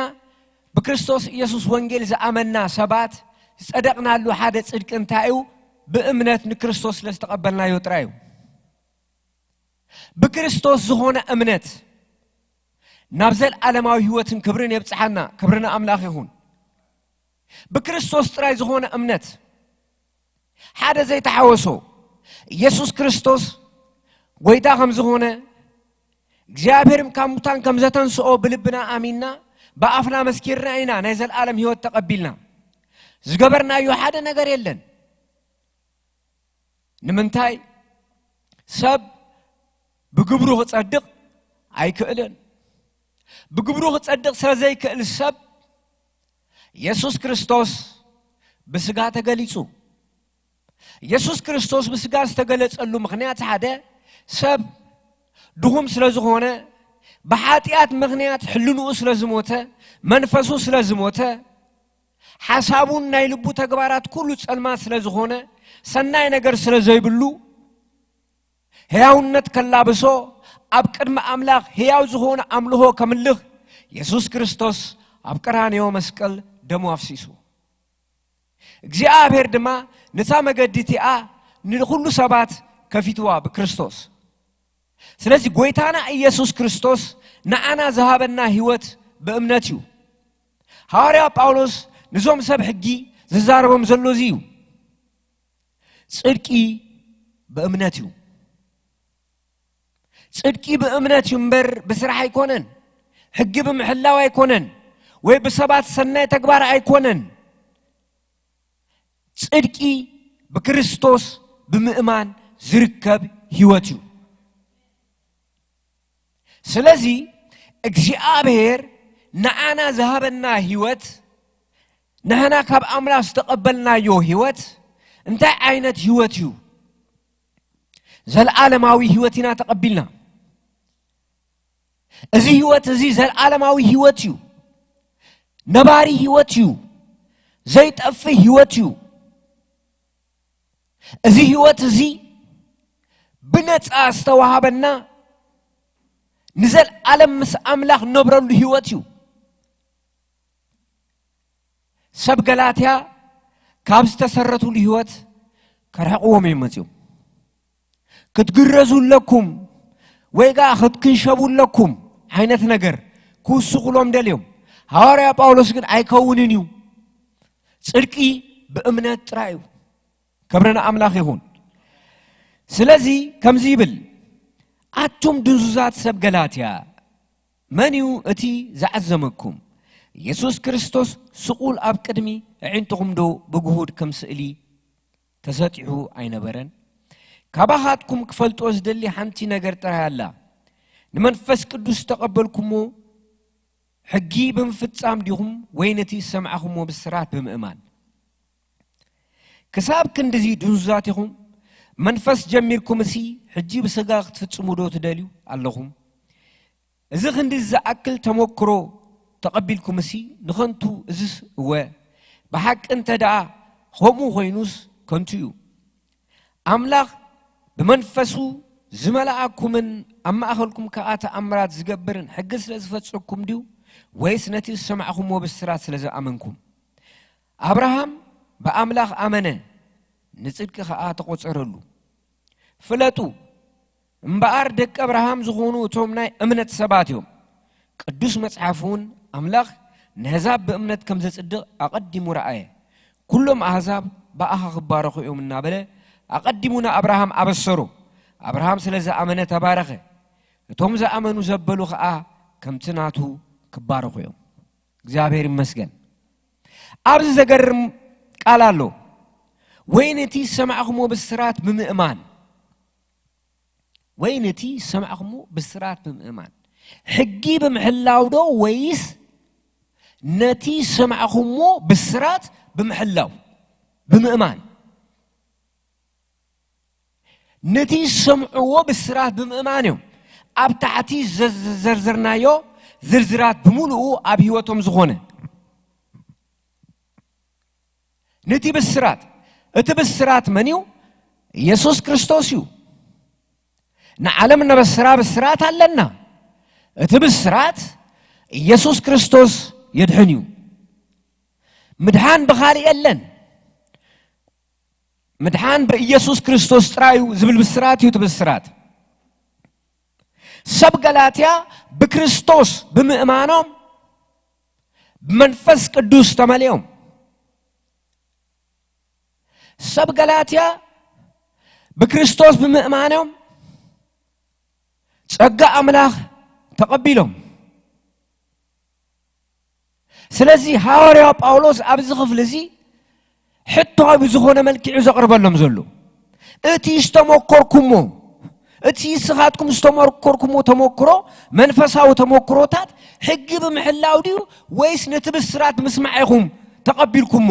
በክርስቶስ ኢየሱስ ወንጌል ዘአመና ሰባት ጸደቅናሉ ሓደ ጽድቅ እንታዩ በእምነት ንክርስቶስ ለስተቀበልና ይወጥራዩ بكريستوس زهونا أمنت نبذل علماوي هوتن كبرنا يبصحنا كبرنا أملاخ يهون بكريستوس تراي زهونا أمنت هذا زي تحوسه يسوع كريستوس ويداهم زهونا جابرم كمتان كم زتن سو بلبنا آميننا بأفنا مسكيرنا إنا نزل عالم هوت تقبلنا زجبرنا يوحدا نجار يلن نمنتاي سب بقبروه تصدق أي كألن بقبروه تصدق سرزاي كأل السب يسوع كريستوس بسجات تجلسو يسوع كريستوس بسجات تجلس قال له مغنيات هذا سب دهم سلزهونه بحاتيات مغنيات حلنو سلزموته منفسو سلزموته حسابون نايلبو تجبارات كله سلمان سلزهونه سناي نجر سلزاي بلو هياونت كلابسو أبكر ما أملاك هياو زهون أملوه كمله يسوع كريستوس أبكران يوم مسكال دمو أفسيسو እግዚአብሔር ድማ ነፃ መገዲቲአ ንኹሉ ሰባት ከፊትዋ በክርስቶስ ስለዚህ ጎይታና ኢየሱስ ክርስቶስ ንዓና ዝሃበና ህይወት በእምነት እዩ ሐዋርያ ጳውሎስ ንዞም ሰብ ሕጊ ዝዛረቦም ዘሎ እዩ ጽድቂ በእምነት እዩ ጽድቂ በእምነት ይምበር በስራሕ አይኮነን ሕግ በመሕላው አይኮነን ወይ በሰባት ሰናይ ተግባር አይኮነን ጽድቂ በክርስቶስ በምእማን ዝርከብ ህይወት እዩ ስለዚህ እግዚአብሔር ንዓና ዝሃበና ህይወት ንሕና ካብ አምላክ ተቀበልናዮ ህይወት እንታይ ዓይነት ህይወት እዩ ዘለዓለማዊ ህይወትና ተቀበልና እዚ ህይወት እዚ ዘለዓለማዊ ህይወት እዩ ነባሪ ህይወት እዩ ዘይጠፍ ህይወት እዩ እዚ ህይወት እዚ ብነፃ ዝተዋሃበና ንዘለዓለም ምስ አምላክ ነብረሉ ህይወት እዩ ሰብ ገላትያ ካብ ዝተሰረቱሉ ህይወት ከርሕቅዎም ይመጽኦም ክትግረዙለኩም ወይጋ ክትክንሸቡለኩም አይነት ነገር ኩስቁሎም ደልዮም ሐዋርያ ጳውሎስ ግን አይከውንን እዩ ጽድቂ በእምነት ጥራዩ ከብረና አምላክ ይሁን ስለዚህ ከምዚ ይብል አቱም ድንዙዛት ሰብ ገላትያ መንዩ እቲ ዘዓዘመኩም ኢየሱስ ክርስቶስ ስቁል ኣብ ቅድሚ ዕንትኩም ዶ ብግሁድ ከም ስእሊ ተሰጢሑ አይነበረን ካባሃትኩም ክፈልጦ ዝደሊ ሓንቲ ነገር ጥራያላ ንመንፈስ ቅዱስ ተቀበልኩሞ ሕጊ ብምፍጻም ዲኹም ወይነቲ ሰምዓኹሞ ብስራት ብምእማን كساب كندزي دنزاتهم منفس جميركم سي حجي بسقا تفتصمو دو تداليو اللهم إذا خندز أكل تموكرو تقبلكم سي نخنتو إذس هو بحق انت دعا خمو غينوس كنتيو أملاك بمنفسو زملأكمن أما أخلكم كأت أمرات زجبرن حجز لزفتكم ديو ويس نتي سمعكم وبالسرات لزا أمنكم أبراهام بأملاخ أمنه نصدق خاطر قصرلو فلتو امبار دك ابراهام زغونو تومناي امنت سباتيوم قدوس مصحفون املاخ نهزاب بامنت كم زصدق اقدموا رأي كلهم احزاب باخ خبارخو يومنا بله اقدمونا ابراهام ابشرو ابراهام سلازا امنه تبارخ توم ذا امنو زبلو خا كم تناتو كبارخو يوم እግዚአብሔር ይመስገን አብዝ ዘገርም ቃል አለው وينتي سمعكم بالسرات بمئمان وينتي سمعكم بالسرات بمئمان حقي بمحلاو دو ويس نتي سمعكم بالسرات بمحلاو بمئمان نتي سمعوا بالسرات بمئمانهم أبتعتي زرزرنايو زرزرات بمولو أبيوتهم زغونه نتي بالسرات اتبسرات منيو يسوس كريستوسيو نعلمنا بالسرات علنا اتبسرات يسوس كريستوس يدحنيو مدحان بخاري يلن مدحان بيسوس كريستوس ترايو زبل بالسرات يتبسرات سب غلاطيا بكريستوس بمئمانهم بمنفس قدوس تماليهم سب غلاطيا بكريستوس بمئمانهم ጸጋ አምላክ ተቀበሉም ስለዚህ ሐዋርያው ጳውሎስ አብዝ ክፍልዚ ሕቶይ ብዝኾነ መልክዕ ዘቅርበሎም ዘሎ እቲ ዝተመኮርኩሞ እቲ ስኻትኩም ዝተመኮርኩሞ ተመክሮ መንፈሳዊ ተመክሮታት ሕጊ ብምሕላው ዲዩ ወይስ ነቲ ብስራት ምስማዕኹም ተቀበልኩሞ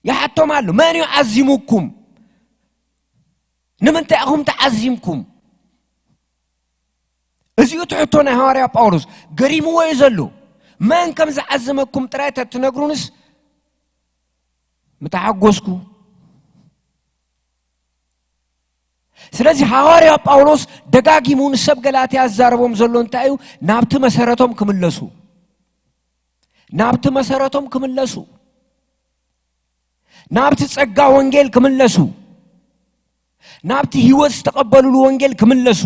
يحتم من يعزمكم نمن تأخم تعزمكم إذا تحطون هاريا باولوس قريمو ويزلو من كم زعزمكم ترايتا تنقرونس متعقوسكو سلازي هاريا باولوس دقاقي مون السب قلاتي الزاربهم زلون تايو نابت مسارتهم كملسو نابت مسارتهم كملسو نابت ጸጋ ወንጌል ከመለሱ ናብቲ ህይወት ተቀበሉ ወንጌል ከመለሱ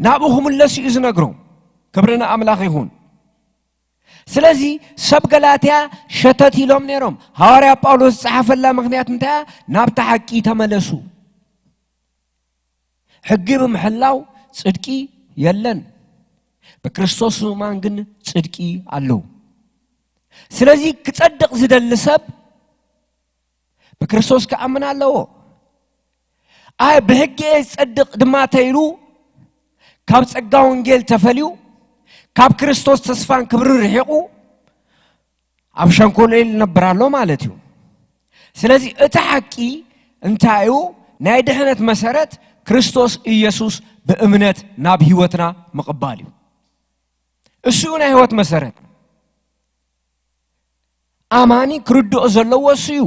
ናብሁም ለሱ ይዝነግሩ ክብርና አምላክ ይሁን ስለዚህ ሰብ ገላትያ ሸተት ይሎም ነሮም ሐዋርያ ጳውሎስ ጻፈላ ምክንያት እንታ ናብታ ሐቂ ተመለሱ ሕግ በመሐላው ጽድቂ የለን በክርስቶስ ማን ግን ጽድቂ አለው ስለዚህ ከጸድቅ ዝደልሰብ በክርስቶስ ከአምናለው አይ በሕግ ጸድቅ ድማተይሉ ካብ ጸጋ ወንጌል ተፈልዩ ካብ ክርስቶስ ተስፋን ክብር ርሒቁ አብሸንኮሌል ነበራለው ማለት እዩ ስለዚህ እቲ ሐቂ እንታዩ ናይ ድህነት መሰረት ክርስቶስ ኢየሱስ በእምነት ናብ ህይወትና መቀባል እዩ እሱ ናይ ህይወት መሰረት አማኒ ክርድኦ ዘለዎ እሱ እዩ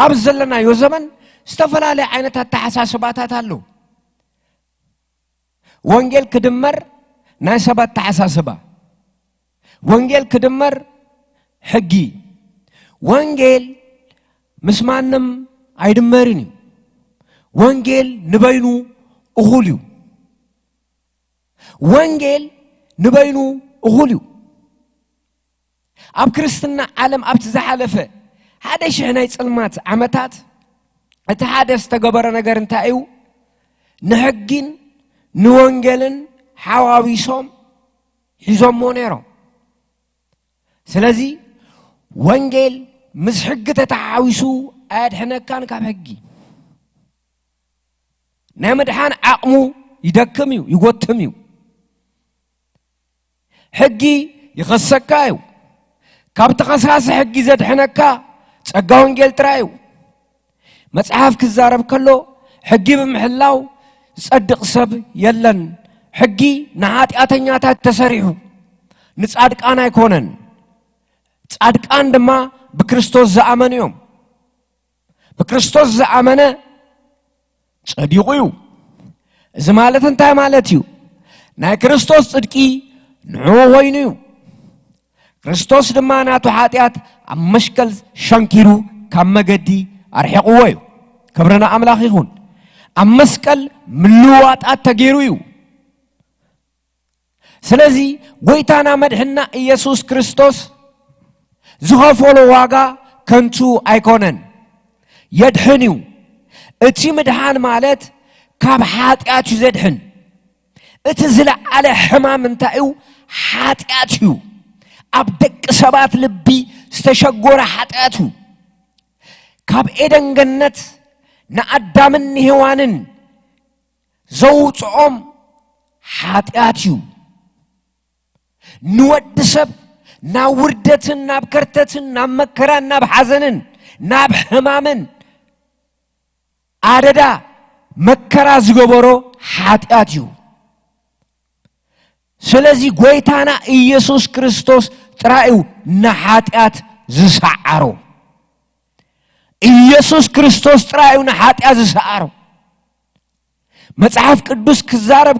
አብዘለና የዘመን استفلالي عينة التحساسبات هالو وانجيل كدمر ناسبات تحساسبا وانجيل كدمر حقي وانجيل مسمانم عيدمريني وانجيل نبينو أخوليو وانجيل نبينو أخوليو أب كريستنا عالم أب تزحلفه هذا شيء هنا يتصلمات عمتات أتحدث تجبر نجار نتاعيو نهجين نوانجلن حواوي صوم حزام مونيرو سلازي وانجيل مسحق تتعاوسو أد حنا كان كابحجي نعمد حان عقمو يدكميو يقطميو حجي يخسكايو كابت قصاص حجي زاد حنا كا تسقى وانجيل ترايو مصحف كزارب كله حجي بمحلاو صدق سب يلن حجي نعات اتنياتا تسريحو نصادق انا يكونن صادق عندما بكريستوس زامن يوم بكريستوس زامن صديقيو إذا مالت انتهى مالتيو ناي كريستوس صدقي نعو وينيو كريستوس لما ناتو حاتيات عم مشكل شنكيرو كم مجدي أرحقوا ويو كبرنا أملاخي هون عم مسكل ملوات أتجيرويو سلازي ويتانا مدحنا يسوع كريستوس زخافولو واقع كنتو أيكونن يدحنيو اتي مدحان مالت كاب حاتياتو زدحن اتزلع على حمام انتايو حاتياتو أبدك سبات لبي استشغور حاتياتو كاب إيدن جنت نقدامن هوانن زوج حاتياتو نود سب ناوردتن نابكرتتن نامكران نابحزنن نابحمامن عددا مكرا زغبرو حاتياتو سلازي غويتانا إيسوس كريستوس ترايو نحاتيات زسعرو إيسوس كريستوس ترايو نحاتيات زسعرو مصحف قدوس كزارب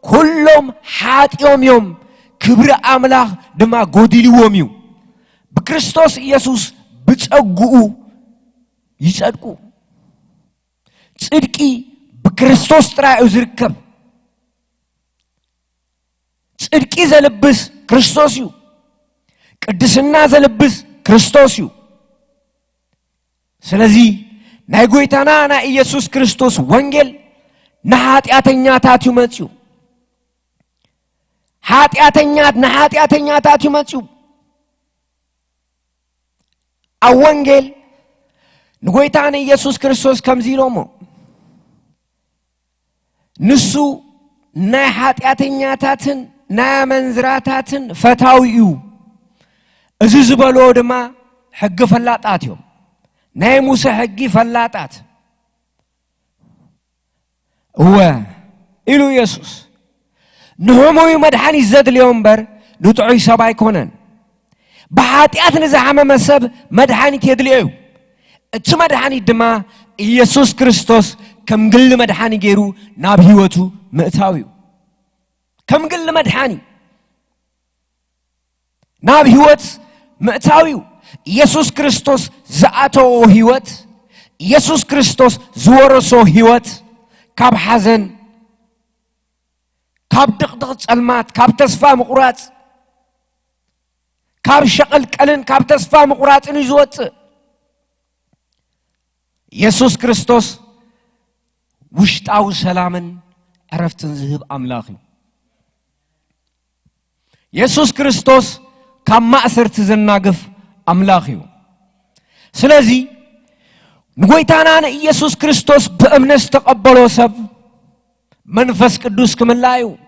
كلهم حات يوم كبر أملاخ دما غوديليوم يو بكريستوس إيسوس بتصقو يصدقو صدقي بكريستوس ترايو زركب صدقي زلبس كريستوس يو قدسنا زلبس كريستوس يو سلازي ناي غويتانا نا إيسوس كريستوس وانجل نحاتياتኛታት ይመጹ ነሐጢአተኛታት ይመጹ አወንጌል ንጎይታን ኢየሱስ ክርስቶስ ከምዚሎሞ ንሱ ናይ ሐጢአተኛታትን ናይ መንዝራታትን ፈታዊኡ እዚ ዝበሎ ድማ ሕግ ፈላጣት እዮም ናይ ሙሴ ሕግ ፈላጣት هو إلو يسوس نهموي مدحاني زاد اليوم بر نطعي سباي كونن بحاتيات نزعم مسب مدحاني تيدليو اتش مدحاني دما يسوس كريستوس كم قل مدحاني جيرو ناب هيوتو مأتاويو كم قل مدحاني ناب هيوت مأتاويو يسوس كريستوس زعاتو هيوت يسوس كريستوس زورسو هيوت كاب حزن كاب دقدق صلمات كاب تسفا مقراط كاب شقل قلن كاب تسفا مقراط يزوت يسوع كريستوس وشتاو سلامن عرفتن ذهب املاخي يسوع كريستوس كم مأثر تزناقف املاخي سلازي نقويتانا يسوع كريستوس بأمنس تقبلو سب منفس قدوس كملايو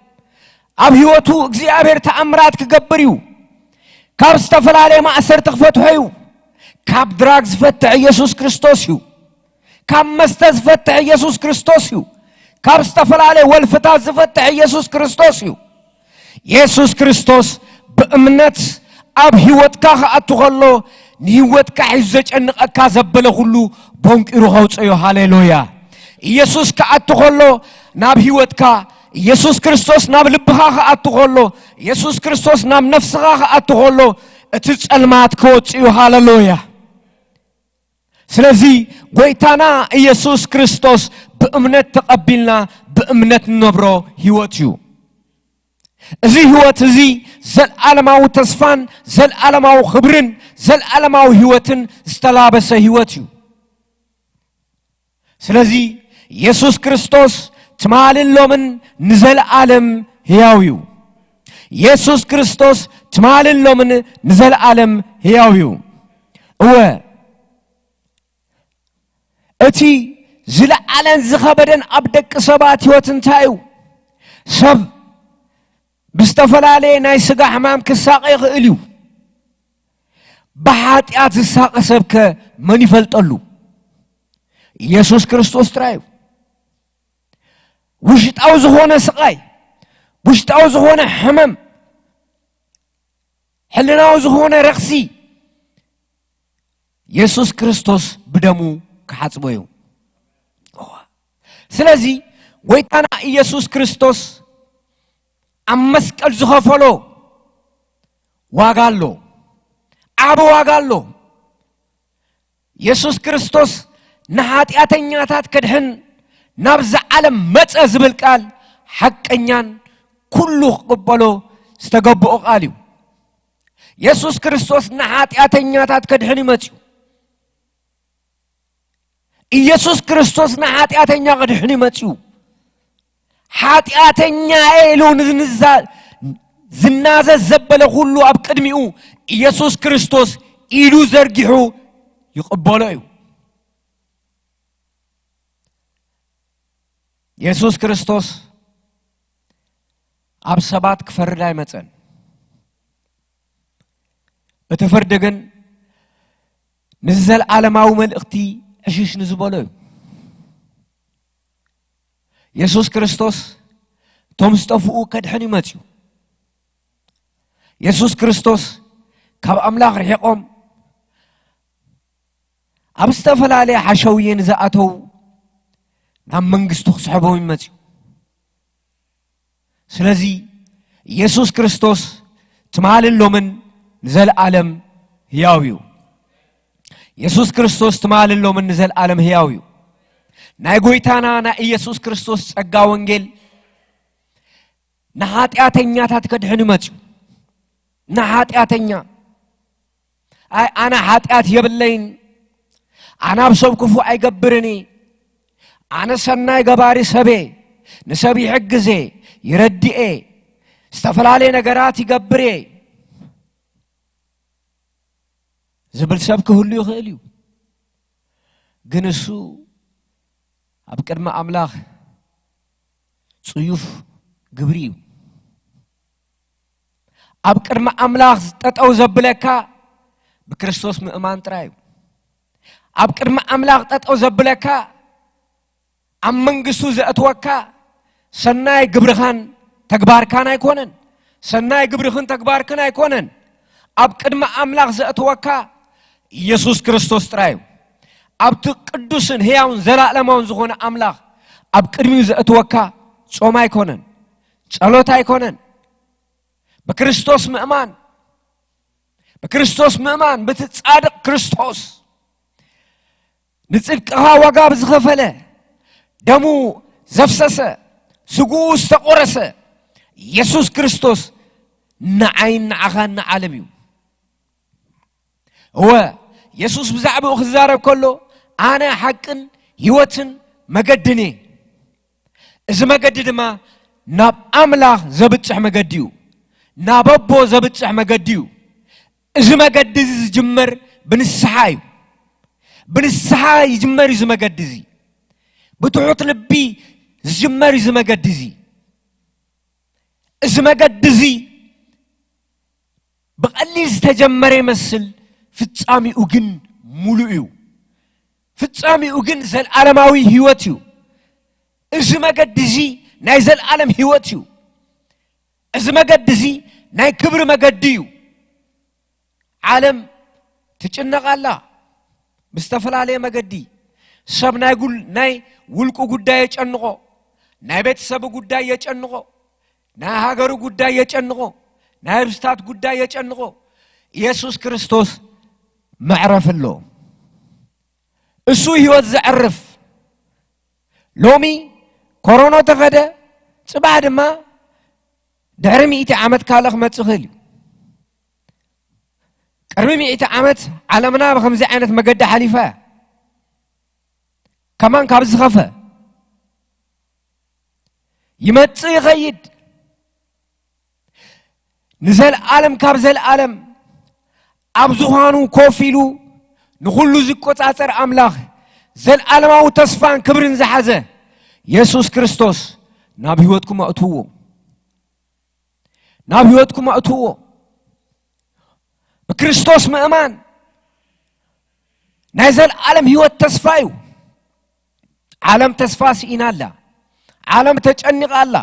أبهيوتو اغزيابير تأمرات كقبريو كاب استفلالي ما أسر تخفتحيو كاب دراغز فتح يسوع كريستوسيو كاب مستز فتح يسوع كريستوسيو كاب استفلالي والفتاز فتح يسوع كريستوسيو يسوع كريستوس بأمنت أبهيوت كاخ أتغلو نيوت كحزج أن أكازبله كله بونك إروهوت أيو هاليلويا يسوع كأتغلو ناب هيوت كا يسوع كريستوس ناب لبها أتغلو يسوع كريستوس ناب نفسها أتغلو تسألمات كوت أيو هاليلويا سلزي قويتانا يسوع كريستوس بأمنة تقبلنا بأمنة نبرو هيوتيو زي هوت زي زل علماو تصفان زل علماو خبرن زل علماو هوتن استلابس هوتيو سلزي يسوع كريستوس تمال اللومن نزل عالم هياويو يسوع كريستوس تمال اللومن نزل عالم هياويو هو اتي زل علن زخبدن أبدك سبات هوتن تايو سب بستفلالي ناي سقا حمام كساق يغئليو بحاتيات الساق سبك من يفلطلو يسوع كريستوس ترايو وشتاو زخونه سقاي وشتاو زخونه حمم حلناو زخونه رخسي يسوع كريستوس بدمو كحصبيو ስለዚህ ጎይታና ኢየሱስ ክርስቶስ አመስቀል ዝኸፈሎ ዋጋሎ አብ ዋጋሎ ኢየሱስ ክርስቶስ ንኃጢአተኛታት ከድህን ናብዛ ዓለም መጸ ዝብል ቃል ሐቀኛን ኩሉ ቅበሎ ዝተገብኦ ቃል እዩ ኢየሱስ ክርስቶስ ንኃጢአተኛታት ከድህን ይመጽኡ ኢየሱስ ክርስቶስ ንኃጢአተኛ ከድህን ይመጽኡ ኃጢአተኛ ኤሉን ዝናዘ ዘበለ ሁሉ አብ ቅድሚኡ ኢየሱስ ክርስቶስ ኢሉ ዘርጊሑ ይቅበሎ እዩ ኢየሱስ ክርስቶስ አብ ሰባት ክፈርድ አይመጸን እተፈርደ ግን ንዘል ዓለማዊ መልእክቲ ዕሽሽ ንዝበሎ እዩ ኢየሱስ ክርስቶስ ቶም ዝጠፍኡ ከድሕን ይመጽኡ ኢየሱስ ክርስቶስ ካብ አምላኽ ርሒቆም ኣብ ዝተፈላለዩ ሓሸውየን ዝኣተው ናብ መንግስቱ ክስሕቦም ይመጽኡ ስለዚ ኢየሱስ ክርስቶስ ትማልን ሎምን ንዘለዓለም ሕያው እዩ ኢየሱስ ክርስቶስ ትማልን ሎምን ንዘለዓለም ሕያው እዩ ናይ ጎይታና ናይ ኢየሱስ ክርስቶስ ጸጋ ወንጌል ንኃጢአተኛታት ከድሕን ይመጽኡ ንኃጢአተኛ አይ አና ኃጢአት የብለይን አና ብሰብ ክፉ አይገብርኒ አነ ሰናይ ገባሪ ሰቤ ንሰብ ይሕግዜ ይረድኤ ዝተፈላለዩ ነገራት ይገብር ዝብል ሰብ ክህሉ ይኽእል እዩ ግን እሱ ኣብ ቅድመ አምላኽ ጽዩፍ ግብሪ እዩ ኣብ ቅድመ አምላኽ ጠጠው ዘብለካ በክርስቶስ ምእማን ጥራይ እዩ ኣብ ቅድመ አምላኽ ጠጠው ዘብለካ ኣብ መንግስቱ ዘእትወካ ሰናይ ግብርኻን ተግባርካን አይኮነን ሰናይ ግብርኽን ተግባርክን አይኮነን ኣብ ቅድመ አምላኽ ዘእትወካ ኢየሱስ ክርስቶስ ጥራይ እዩ ኣብቲ ቅዱስን ሕያውን ዘላለማውን ዝኾነ አምላኽ ኣብ ቅድሚው ዘእትወካ ጾም አይኮነን ጸሎት አይኮነን በክርስቶስ ምእማን በትጻድቅ ክርስቶስ ንጽድቅኻ ዋጋ ብዝኸፈለ ደሙ ዘፍሰሰ ስጉኡ ዝተቆረሰ ኢየሱስ ክርስቶስ ንዓይን ንዓኻን ንዓለም እዩ هو ኢየሱስ ብዛዕባኡ ክዛረብ ከሎ አነ ሐቅን ሕይወትን መገድኔ እዚ መገዲ ድማ ናብ አምላኽ ዘብጽሕ መገዲ እዩ ናብ አቦ ዘብጽሕ መገዲ እዩ እዚ መገዲ ዝጅመር ብንስሓ እዩ ብንስሓ ይጅመር እዚ መገዲ እዚ ብትሑት ልቢ ዝጅመር እዚ መገዲ እዚ እዚ መገዲ እዚ ብቐሊል ዝተጀመረ ይመስል ፍጻሚኡ ግን ሙሉእ እዩ ፍጻሚኡ ግን ዘለዓለማዊ ሕይወት እዩ እዚ መገዲ እዚ ናይ ዘለዓለም ሕይወት እዩ እዚ መገዲ እዚ ናይ ክብሪ መገዲ እዩ ዓለም ትጭነቃላ ብዝተፈላለየ መገዲ ሰብ ናይ ውልቁ ጉዳይ የጨንቆ ናይ ቤተሰብ ጉዳይ የጨንቆ ናይ ሃገሩ ጉዳይ የጨንቆ ናይ ርስታት ጉዳይ የጨንቆ ኢየሱስ ክርስቶስ معرف له እሱ ሕይወት ዘዕርፍ ሎሚ ኮሮና ተኸደ ጽባሕ ድማ ድሕሪ 100 ዓመት ካልኽ መጽኽል ቅድሚ 100 ዓመት ዓለምና በከምዚ ዓይነት መገዲ ሓሊፋ ከማን ካብ ዝኸፈ ይመጽእ ይኸይድ ንዘለዓለም ካብ ዘለዓለም ኣብ ዙፋኑ ኮፍ ኢሉ ንኹሉ ዝቆጻጸር አምላኽ ዘለዓለማዊ ተስፋን ክብርን ዝሓዘ ኢየሱስ ክርስቶስ ናብ ሕይወትኩም ኣእትውዎ በክርስቶስ ምእማን ናይ ዘለዓለም ሕይወት ተስፋ እዩ ዓለም ተስፋ ሲኢና ኣላ ዓለም ተጨኒቃ ኣላ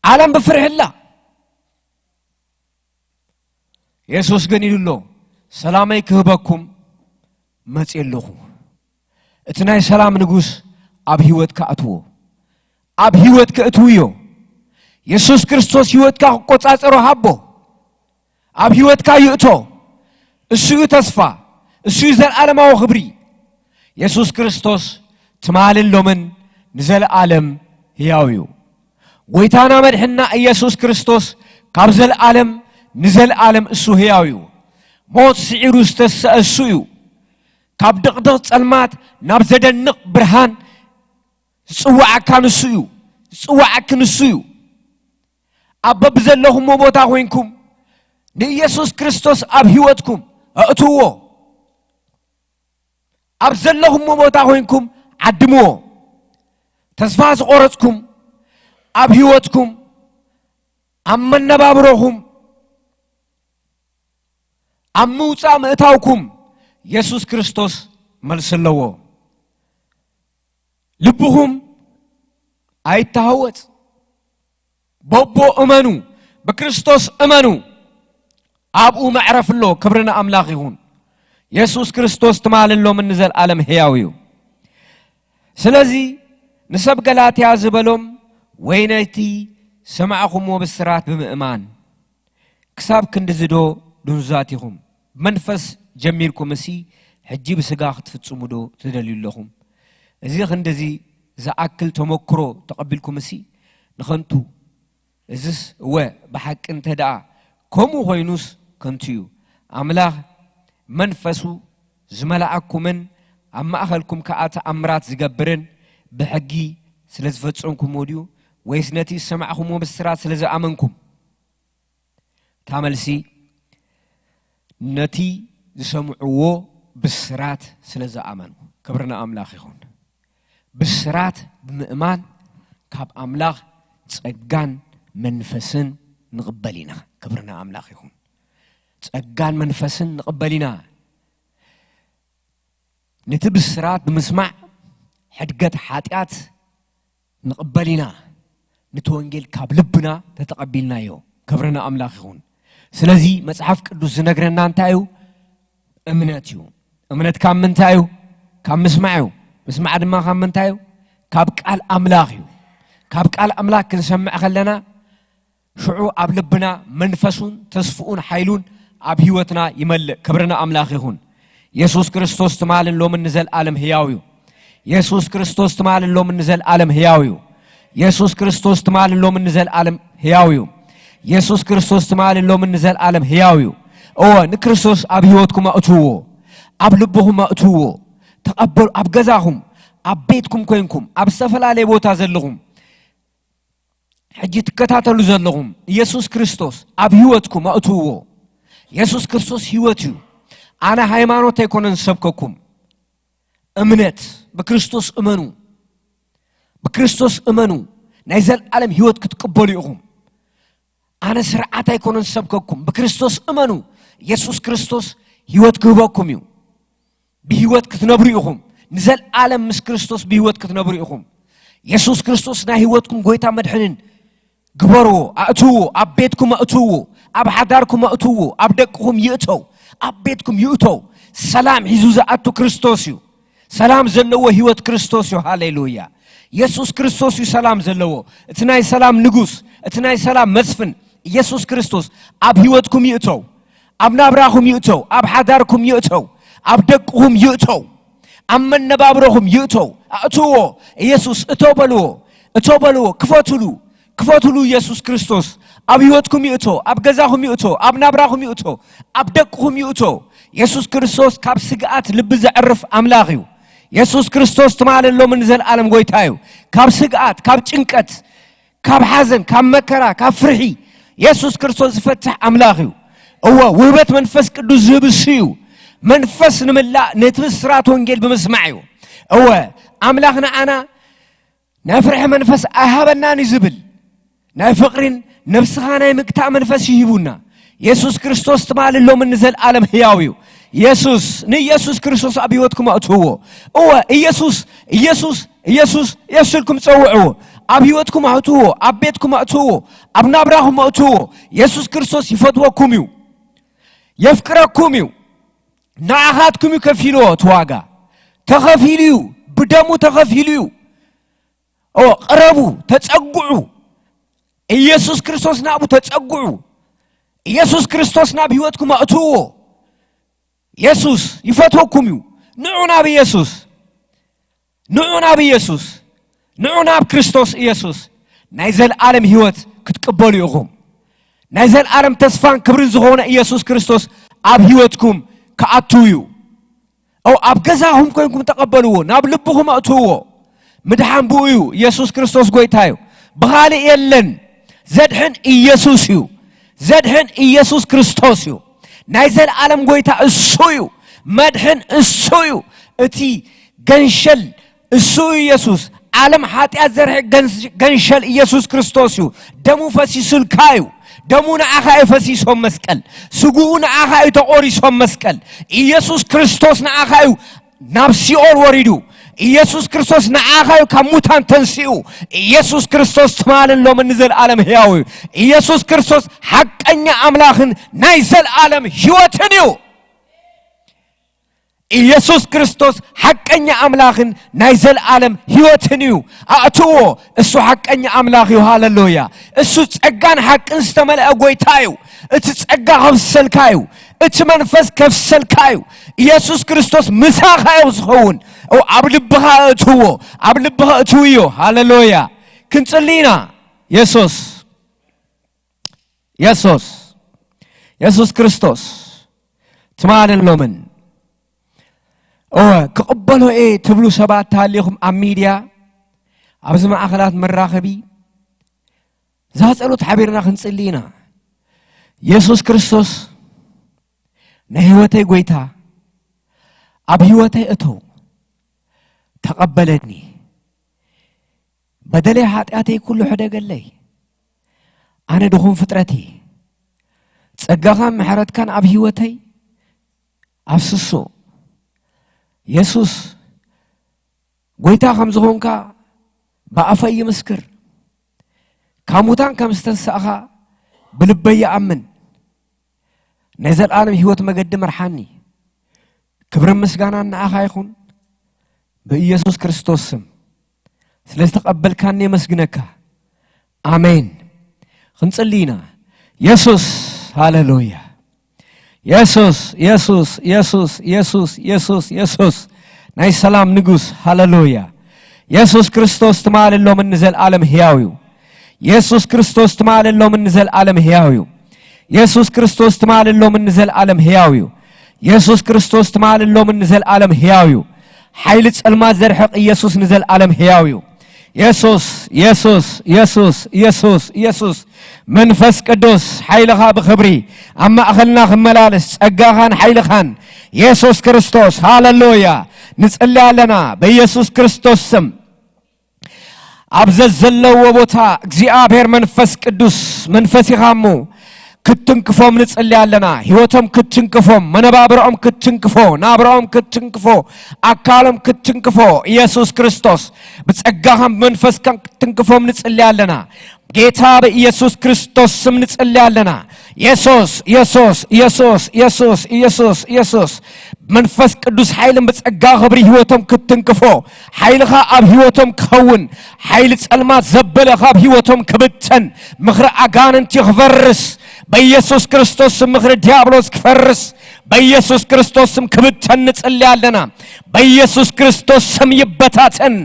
ዓለም ብፍርሕላ ኢየሱስ ግን ይብሎ ሰላመይ ክህበኩም መጽእ ኣለኹ እቲ ናይ ሰላም ንጉስ ኣብ ህይወትካ ኣትዎ ኣብ ህይወትካ እትውዮ ኢየሱስ ክርስቶስ ህይወትካ ቆጻጸሮ ሃቦ ኣብ ህይወትካ ይእቶ እሱ ተስፋ እሱ ዘለዓለማዊ ክብሪ ኢየሱስ ክርስቶስ ትማልን ሎምን ንዘለዓለም ሕያው እዩ ጎይታና መድሕና ኢየሱስ ክርስቶስ ካብ ዘለዓለም ንዘለዓለም እሱ ሕያው እዩ ሞት ስዒሩ ዝተሰአ እሱ እዩ ካብ ድቕድቕ ጸልማት ናብ ዘደንቕ ብርሃን ዝጽዋዓካ ንሱ እዩ ዝጽዋዓክ ንሱ እዩ ኣብ በብዘለኹም ቦታ ኮይንኩም ንኢየሱስ ክርስቶስ ኣብ ህይወትኩም ኣእትዎ ኣብ ዘለኹም ቦታ ኮይንኩም ዓድምዎ ተስፋ ዝቆረጽኩም ኣብ ህይወትኩም ኣብ መነባብሮኹም ኣብ ምውጻእ ምእታውኩም ኢየሱስ ክርስቶስ መልስ ኣለዎ ልብኹም ኣይተሃወጽ በቦ እመኑ በክርስቶስ እመኑ ኣብኡ መዕረፍ ኣሎ ክብርና ኣምላኽ ይሁን ኢየሱስ ክርስቶስ ትማልሎ ምን ዘለዓለም ሕያው እዩ ስለዚ ንሰብ ገላትያ ዝበሎም ወይነቲ ሰማዕኹምዎ ብስራት ብምእማን ክሳብ ክንድዝዶ ድንዛቲኹም መንፈስ ጀሚርኩም እሲ ሕጂ ብስጋ ክትፍጽሙ ዶ ትደልዩለኹም እዚ ክንደዚ ዝኣክል ተመክሮ ተቐቢልኩም እሲ ንኸንቱ እዝስ ብሓቂ እንተደኣ ከምኡ ኮይኑስ ከንቱ እዩ ኣምላኽ መንፈሱ ዝመላኣኩምን ኣብ ማእኸልኩም ከዓ ተኣምራት ዝገብርን ብሕጊ ስለ ዝፈጽምኩም ድዩ ወይስ ነቲ ሰማዕኹምዎ ብስራት ስለ ዝኣመንኩም ታመልሲ ነቲ ዝሰምዕዎ ብስራት ስለ ዝኣመኑ ክብርና ኣምላኽ ይኹን ብስራት ብምእማን ካብ ኣምላኽ ጸጋን መንፈስን ንቕበል ኢና ክብርና ኣምላኽ ይኹን ጸጋን መንፈስን ንቕበል ኢና ነቲ ብስራት ብምስማዕ ሕድገት ሓጢኣት ንቕበል ኢና ነቲ ወንጌል ካብ ልብና ተተቐቢልናዮ ክብርና ኣምላኽ ይኹን ስለዚ መጽሓፍ ቅዱስ ዝነግረና እንታይ እዩ እምነት እዩ እምነት ካብ ምንታይ እዩ ካብ ምስማዕ እዩ ምስማዕ ድማ ካብ ምንታይ እዩ ካብ ቃል ኣምላኽ እዩ ካብ ቃል ኣምላኽ ክንሰምዕ ከለና ሽዑ ኣብ ልብና መንፈሱን ተስፍኡን ሓይሉን ኣብ ህይወትና ይመልእ ክብርና ኣምላኽ ይኹን ኢየሱስ ክርስቶስ ትማልን ሎምን ንዘለዓለም ሕያው እዩ ኢየሱስ ክርስቶስ ትማልን ሎምን ንዘለዓለም ሕያው እዩ ኢየሱስ ክርስቶስ ትማልን ሎምን ንዘለዓለም ሕያው እዩ ኢየሱስ ክርስቶስ ትማልን ሎምን ንዘለዓለም ሕያው እዩ ንክርስቶስ ኣብ ህይወትኩም ኣእትውዎ ኣብ ልብኹም ኣእትውዎ ተቐበሉ ኣብ ገዛኹም ኣብ ቤትኩም ኮይንኩም ኣብ ዝተፈላለየ ቦታ ዘለኹም ሕጂ ትከታተሉ ዘለኹም ኢየሱስ ክርስቶስ ኣብ ህይወትኩም ኣእትውዎ ኢየሱስ ክርስቶስ ህይወት እዩ ኣነ ሃይማኖት ኣይኮነን ዝሰብከኩም እምነት በክርስቶስ እመኑ በክርስቶስ እመኑ ናይ ዘለዓለም ህይወት ክትቀበሉ ኢኹም ኣነ ስርዓት ኣይኮነን ዝሰብከኩም በክርስቶስ እመኑ ኢየሱስ ክርስቶስ ህይወት ክህበኩም እዩ ብህይወት ክትነብሩ ኢኹም ንዘለዓለም ምስ ክርስቶስ ብህይወት ክትነብሩ ኢኹም ኢየሱስ ክርስቶስ ናይ ህይወትኩም ጎይታ መድሕንን ግበርዎ ኣእትውዎ ኣብ ቤትኩም ኣእትውዎ ኣብ ሓዳርኩም ኣእትውዎ ኣብ ደቅኹም ይእተው ኣብ ቤትኩም ይእተው ሰላም ሒዙ ዝኣቱ ክርስቶስ እዩ ሰላም ዘለዎ ህይወት ክርስቶስ እዩ ሃሌሉያ ኢየሱስ ክርስቶስ እዩ ሰላም ዘለዎ እቲ ናይ ሰላም ንጉስ እቲ ናይ ሰላም መስፍን ኢየሱስ ክርስቶስ ኣብ ህይወትኩም ይእተው ኣብ ናብራኹም ይእተው ኣብ ሓዳርኩም ይእተው ኣብ ደቅኹም ይእተው ኣብ መነባብሮኹም ይእተው ኣእትውዎ ኢየሱስ እተው በልዎ ክፈትሉ ኢየሱስ ክርስቶስ ኣብ ህይወትኩም ይእተው ኣብ ገዛኹም ይእተው ኣብ ናብራኹም ይእተው ኣብ ደቅኹም ይእተው ኢየሱስ ክርስቶስ ካብ ስግኣት ልቢ ዘዕርፍ ኣምላኽ እዩ ኢየሱስ ክርስቶስ ትማልን ሎምን ዘለዓለም ጎይታ እዩ ካብ ስግኣት ካብ ጭንቀት ካብ ሓዘን ካብ መከራ ካብ ፍርሒ ኢየሱስ ክርስቶስ ዝፈትሕ ኣምላኽ እዩ ውህበት መንፈስ ቅዱስ ዝህብ እሱ እዩ መንፈስ ንምላእ ነቲ ብስራት ወንጌል ብምስማዕ እዩ ኣምላኽ ንዓና ናይ ፍርሒ መንፈስ ኣይሃበናን እዩ ዝብል ናይ ፍቕሪን ነፍስኻ ናይ ምግታእ መንፈስ ይሂቡና ኢየሱስ ክርስቶስ ትማልን ሎምን ዘለዓለም ሕያው እዩ ንኢየሱስ ክርስቶስ ኣብ ህይወትኩም ኣእትውዎ ኢየሱስ ኢልኩም ፀውዕዎ ኣብ ህይወትኩም ኣእትውዎ ኣብ ቤትኩም ኣእትውዎ ኣብ ናብራኹም ኣእትውዎ ኢየሱስ ክርስቶስ ይፈትወኩም እዩ የፍቅረኩም እዩ ንዓኻትኩም እዩ ከፊልዎ ትዋጋ ተኸፊሉ እዩ ብደሙ ተኸፊሉ እዩ أو قربوا تتسقعوا ኢየሱስ ክርስቶስ ናቡ ተጸጉዑ ኢየሱስ ክርስቶስ ናብ ህይወትኩም አጥዎ ኢየሱስ ይፈትወኩም ንዑና በኢየሱስ ንዑና በኢየሱስ ንዑና በክርስቶስ ኢየሱስ ናይ ዘለዓለም ህይወት ክትቀበሉ ይኹም ናይ ዘለዓለም ተስፋን ክብርን ዝኾነ ኢየሱስ ክርስቶስ ኣብ ህይወትኩም ከአትዩ او ኣብ ገዛሁም ኮይንኩም ተቀበልዎ ናብ ልብኩም አጥዎ ምድሓን ብኡ ኢየሱስ ክርስቶስ ጎይታዩ በኻሊ የለን ዘድሕን ኢየሱስ እዩ ዘድሕን ኢየሱስ ክርስቶስ እዩ ናይ ዘለዓለም ጎይታ እሱ እዩ መድሕን እሱ እዩ እቲ ገንሸል እሱ ኢየሱስ ዓለም ኃጢአት ዘርሕ ገንሸል ኢየሱስ ክርስቶስ እዩ ደሙ ፈሲሱልካዩ ደሙ ንዓኻ ፈሲሶም መስቀል ስጉኡ ንዓኻ ተቆሪሶም መስቀል ኢየሱስ ክርስቶስ ንዓኻ ናብ ሲኦል ወሪዱ ኢየሱስ ክርስቶስ ንዓኻ ከሙታን ተንሲኡ ኢየሱስ ክርስቶስ ተማልን ሎም ንዘለዓለም ሕያው ኢየሱስ ክርስቶስ ሐቀኛ አምላኽን ናይ ዘለዓለም ሕይወትን እዩ ኢየሱስ ክርስቶስ ሐቀኛ አምላኽን ናይ ዘለዓለም ሕይወትን እዩ አጥዎ እሱ ሐቀኛ አምላኽ እዩ ሃሌሉያ እሱ ጸጋን ሐቅን ዝተመልአ ጎይታ እዩ እቲ ጸጋ ከፍሰልካዩ እቲ መንፈስ ከፍሰልካዩ ኢየሱስ ክርስቶስ ምሳኻዩ ዝኸውን او አብልብኻ እትዎ አብልብኻ እትውዮ ሃሌሉያ ክንጽሊና ኢየሱስ ኢየሱስ ኢየሱስ ክርስቶስ ተማልን ሎምን او ከቀበለው ትብሉ ሰባት ታሊኹም ኣብ ሚድያ ኣብዚ ማዕኸላት መራኸቢ ዛጸሎት ሓቢርና ክንጽሊና ኢየሱስ ክርስቶስ ናይ ህይወተይ ጎይታ ኣብ ህይወተይ እተው تقبلني بدل ኃጢአቴ كل حدقلي أنا دخون فطرتي ጸጋኻ ምሕረትካን ኣብ ህይወተይ ኣፍስሶ ኢየሱስ ጎይታ ከም ዝኾንካ በአፈይ ይመስክር ካሙታን ከም ዝተንሳእኻ ብልበይ ይኣምን ናይ ዘለዓለም ህይወት መገዲ መርሓኒ ክብር ምስጋና ንዓኻ ይኹን በኢየሱስ ክርስቶስ ስም ስለተቀበልካን መስግነካ አሜን ክንጽሊና ኢየሱስ ሃሌሉያ ኢየሱስ ኢየሱስ ኢየሱስ ኢየሱስ ኢየሱስ ኢየሱስ ናይ ሰላም ንጉስ ሃሌሉያ ኢየሱስ ክርስቶስ ተማልሎ ምን ዘለዓለም ሕያው ኢየሱስ ክርስቶስ ተማልሎ ምን ዘለዓለም ሕያው ኢየሱስ ክርስቶስ ተማልሎ ምን ዘለዓለም ሕያው ኢየሱስ ክርስቶስ ተማልሎ ምን ዘለዓለም ሕያው ኃይል ጸልማት ዘርሕቅ ኢየሱስ ንዘለዓለም ሕያው ኢየሱስ ኢየሱስ ኢየሱስ ኢየሱስ ኢየሱስ መንፈስ ቅዱስ ኃይልኻ በክብሪ ኣብ ማእኸልና ክመላለስ ጸጋኻን ኃይልኻን ኢየሱስ ክርስቶስ ሃሌሉያ ንጽልያለና በኢየሱስ ክርስቶስ ስም ኣብዘዘለው ቦታ እግዚአብሔር መንፈስ ቅዱስ መንፈሲኻሙ ክትንክፎም ንጽልያለና ህይወቶም ክትንክፎም መነባብሮም ክትንክፎ ናብሮም ክትንክፎ አካሎም ክትንክፎ ኢየሱስ ክርስቶስ በጸጋህም መንፈስከን ክትንክፎም ንጽልያለና ጌታ በኢየሱስ ክርስቶስ ስም ንጽልያለና ኢየሱስ ኢየሱስ ኢየሱስ ኢየሱስ ኢየሱስ ኢየሱስ መንፈስ ቅዱስ ኃይልን በጸጋ ክብሪ ህይወቶም ክትንክፎ ኃይልኻ ኣብ ህይወቶም ክኸውን ኃይል ጸልማት ዘበለኻ ኣብ ህይወቶም ክብተን ምኽሪ አጋንንት ይኽፈርስ በኢየሱስ ክርስቶስ ስም ምኽሪ ዲያብሎስ ክፈርስ በኢየሱስ ክርስቶስ ስም ክብተን ንጽልያለና በኢየሱስ ክርስቶስ ስም ይበታተን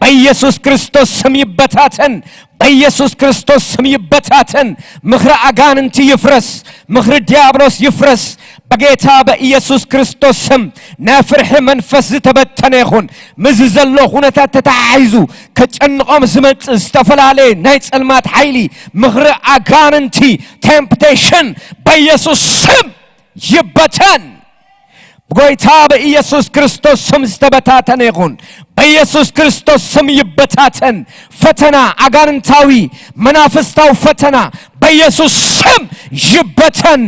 በኢየሱስ ክርስቶስ ስም ይበታተን በኢየሱስ ክርስቶስ ስም ይበታተን ምኽሪ አጋንንት ይፍረስ ምኽሪ ዲያብሎስ ይፍረስ በጌታ በኢየሱስ ክርስቶስ ስም ናፍርሕ መንፈስ ዝተበተነ ይኹን ምዝ ዘሎ ሁነታት ተተዓይዙ ከጨንቆም ዝመጽ ዝተፈላለ ናይ ጸልማት ኃይሊ ምኽሪ አጋንንት ቴምፕቴሽን በኢየሱስ ስም ይበተን ጎይታ በኢየሱስ ክርስቶስ ስም ዝተበታተነ ይኹን በኢየሱስ ክርስቶስ ስም ይበታተን ፈተና አጋንንታዊ መናፍስታው ፈተና በኢየሱስ ስም ይበተን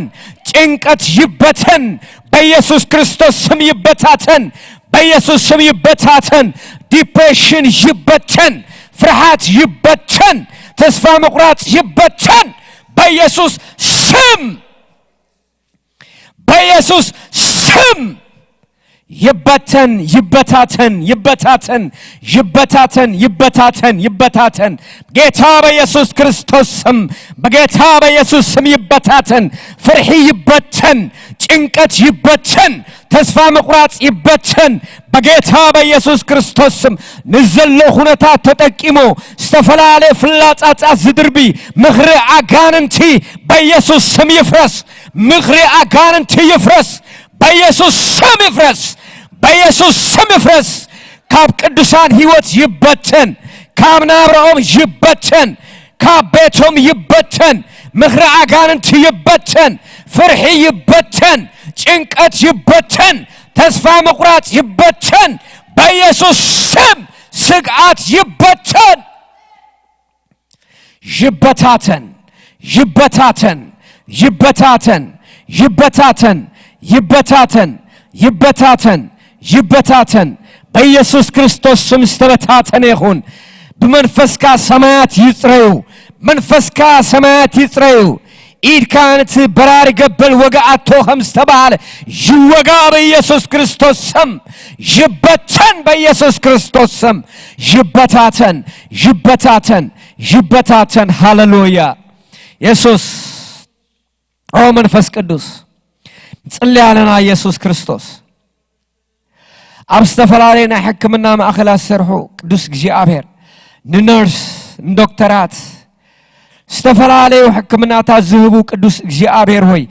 ጭንቀት ይበተን በኢየሱስ ክርስቶስ ስም ይበታተን በኢየሱስ ስም ይበታተን ዲፕሬሽን ይበተን ፍርሃት ይበተን ተስፋ መቁረጥ ይበተን በኢየሱስ ስም በኢየሱስ ስም ይበተን ይበታተን ይበታተን ይበታተን ይበታተን ይበታተን ጌታ በኢየሱስ ክርስቶስ ስም በጌታ በኢየሱስ ስም ይበታተን ፍርሂ ይበተን ጭንቀት ይበተን ተስፋ መቁረጥ ይበተን በጌታ በኢየሱስ ክርስቶስ ስም ንዘሎ ሁነታ ተጠቂሞ ዝተፈላለ ፍላጻጻ ዝድርቢ ምኽሪ አጋንንቲ በኢየሱስ ስም ይፍረስ ምኽሪ አጋንንቲ ይፍረስ በኢየሱስ ስም ይፍረስ በኢየሱስ ስም ይፍረስ ካብ ቅዱሳን ሕይወት ይበተን ካብ ናብራኦም ይበተን ካብ ቤቶም ይበተን ምኽሪ አጋንንቲ ይበተን ፍርሂ ይበተን ጭንቀት ይበተን ተስፋ መቁረጥ ይበተን በኢየሱስ ስም ስግዓት ይበተን ይበታተን ይበታተን ይበታተን ይበታተን ይበታተን ይበታተን ይበታተን በኢየሱስ ክርስቶስ ስም ስተበታተነ ይሁን በመንፈስካ ሰማያት ይጽረዩ መንፈስካ ሰማያት ይጽረዩ ኢድካንት በራር ገበል ወጋአቶ ኸምስተባለ ይወጋ በኢየሱስ ክርስቶስ ስም ይበተን በኢየሱስ ክርስቶስ ስም ይበታተን ይበታተን ይበታተን ሃሌሉያ ኢየሱስ ኦ መንፈስ ቅዱስ ጽልያለና ኢየሱስ ክርስቶስ አብስተፈላሌና ሕክምና ማእኸላት ሰርሑ ቅዱስ እግዚአብሔር ንነርስ ዶክተራት ዝተፈላሌው ሕክምናታት ዝህቡ ቅዱስ እግዚአብሔር ሆይ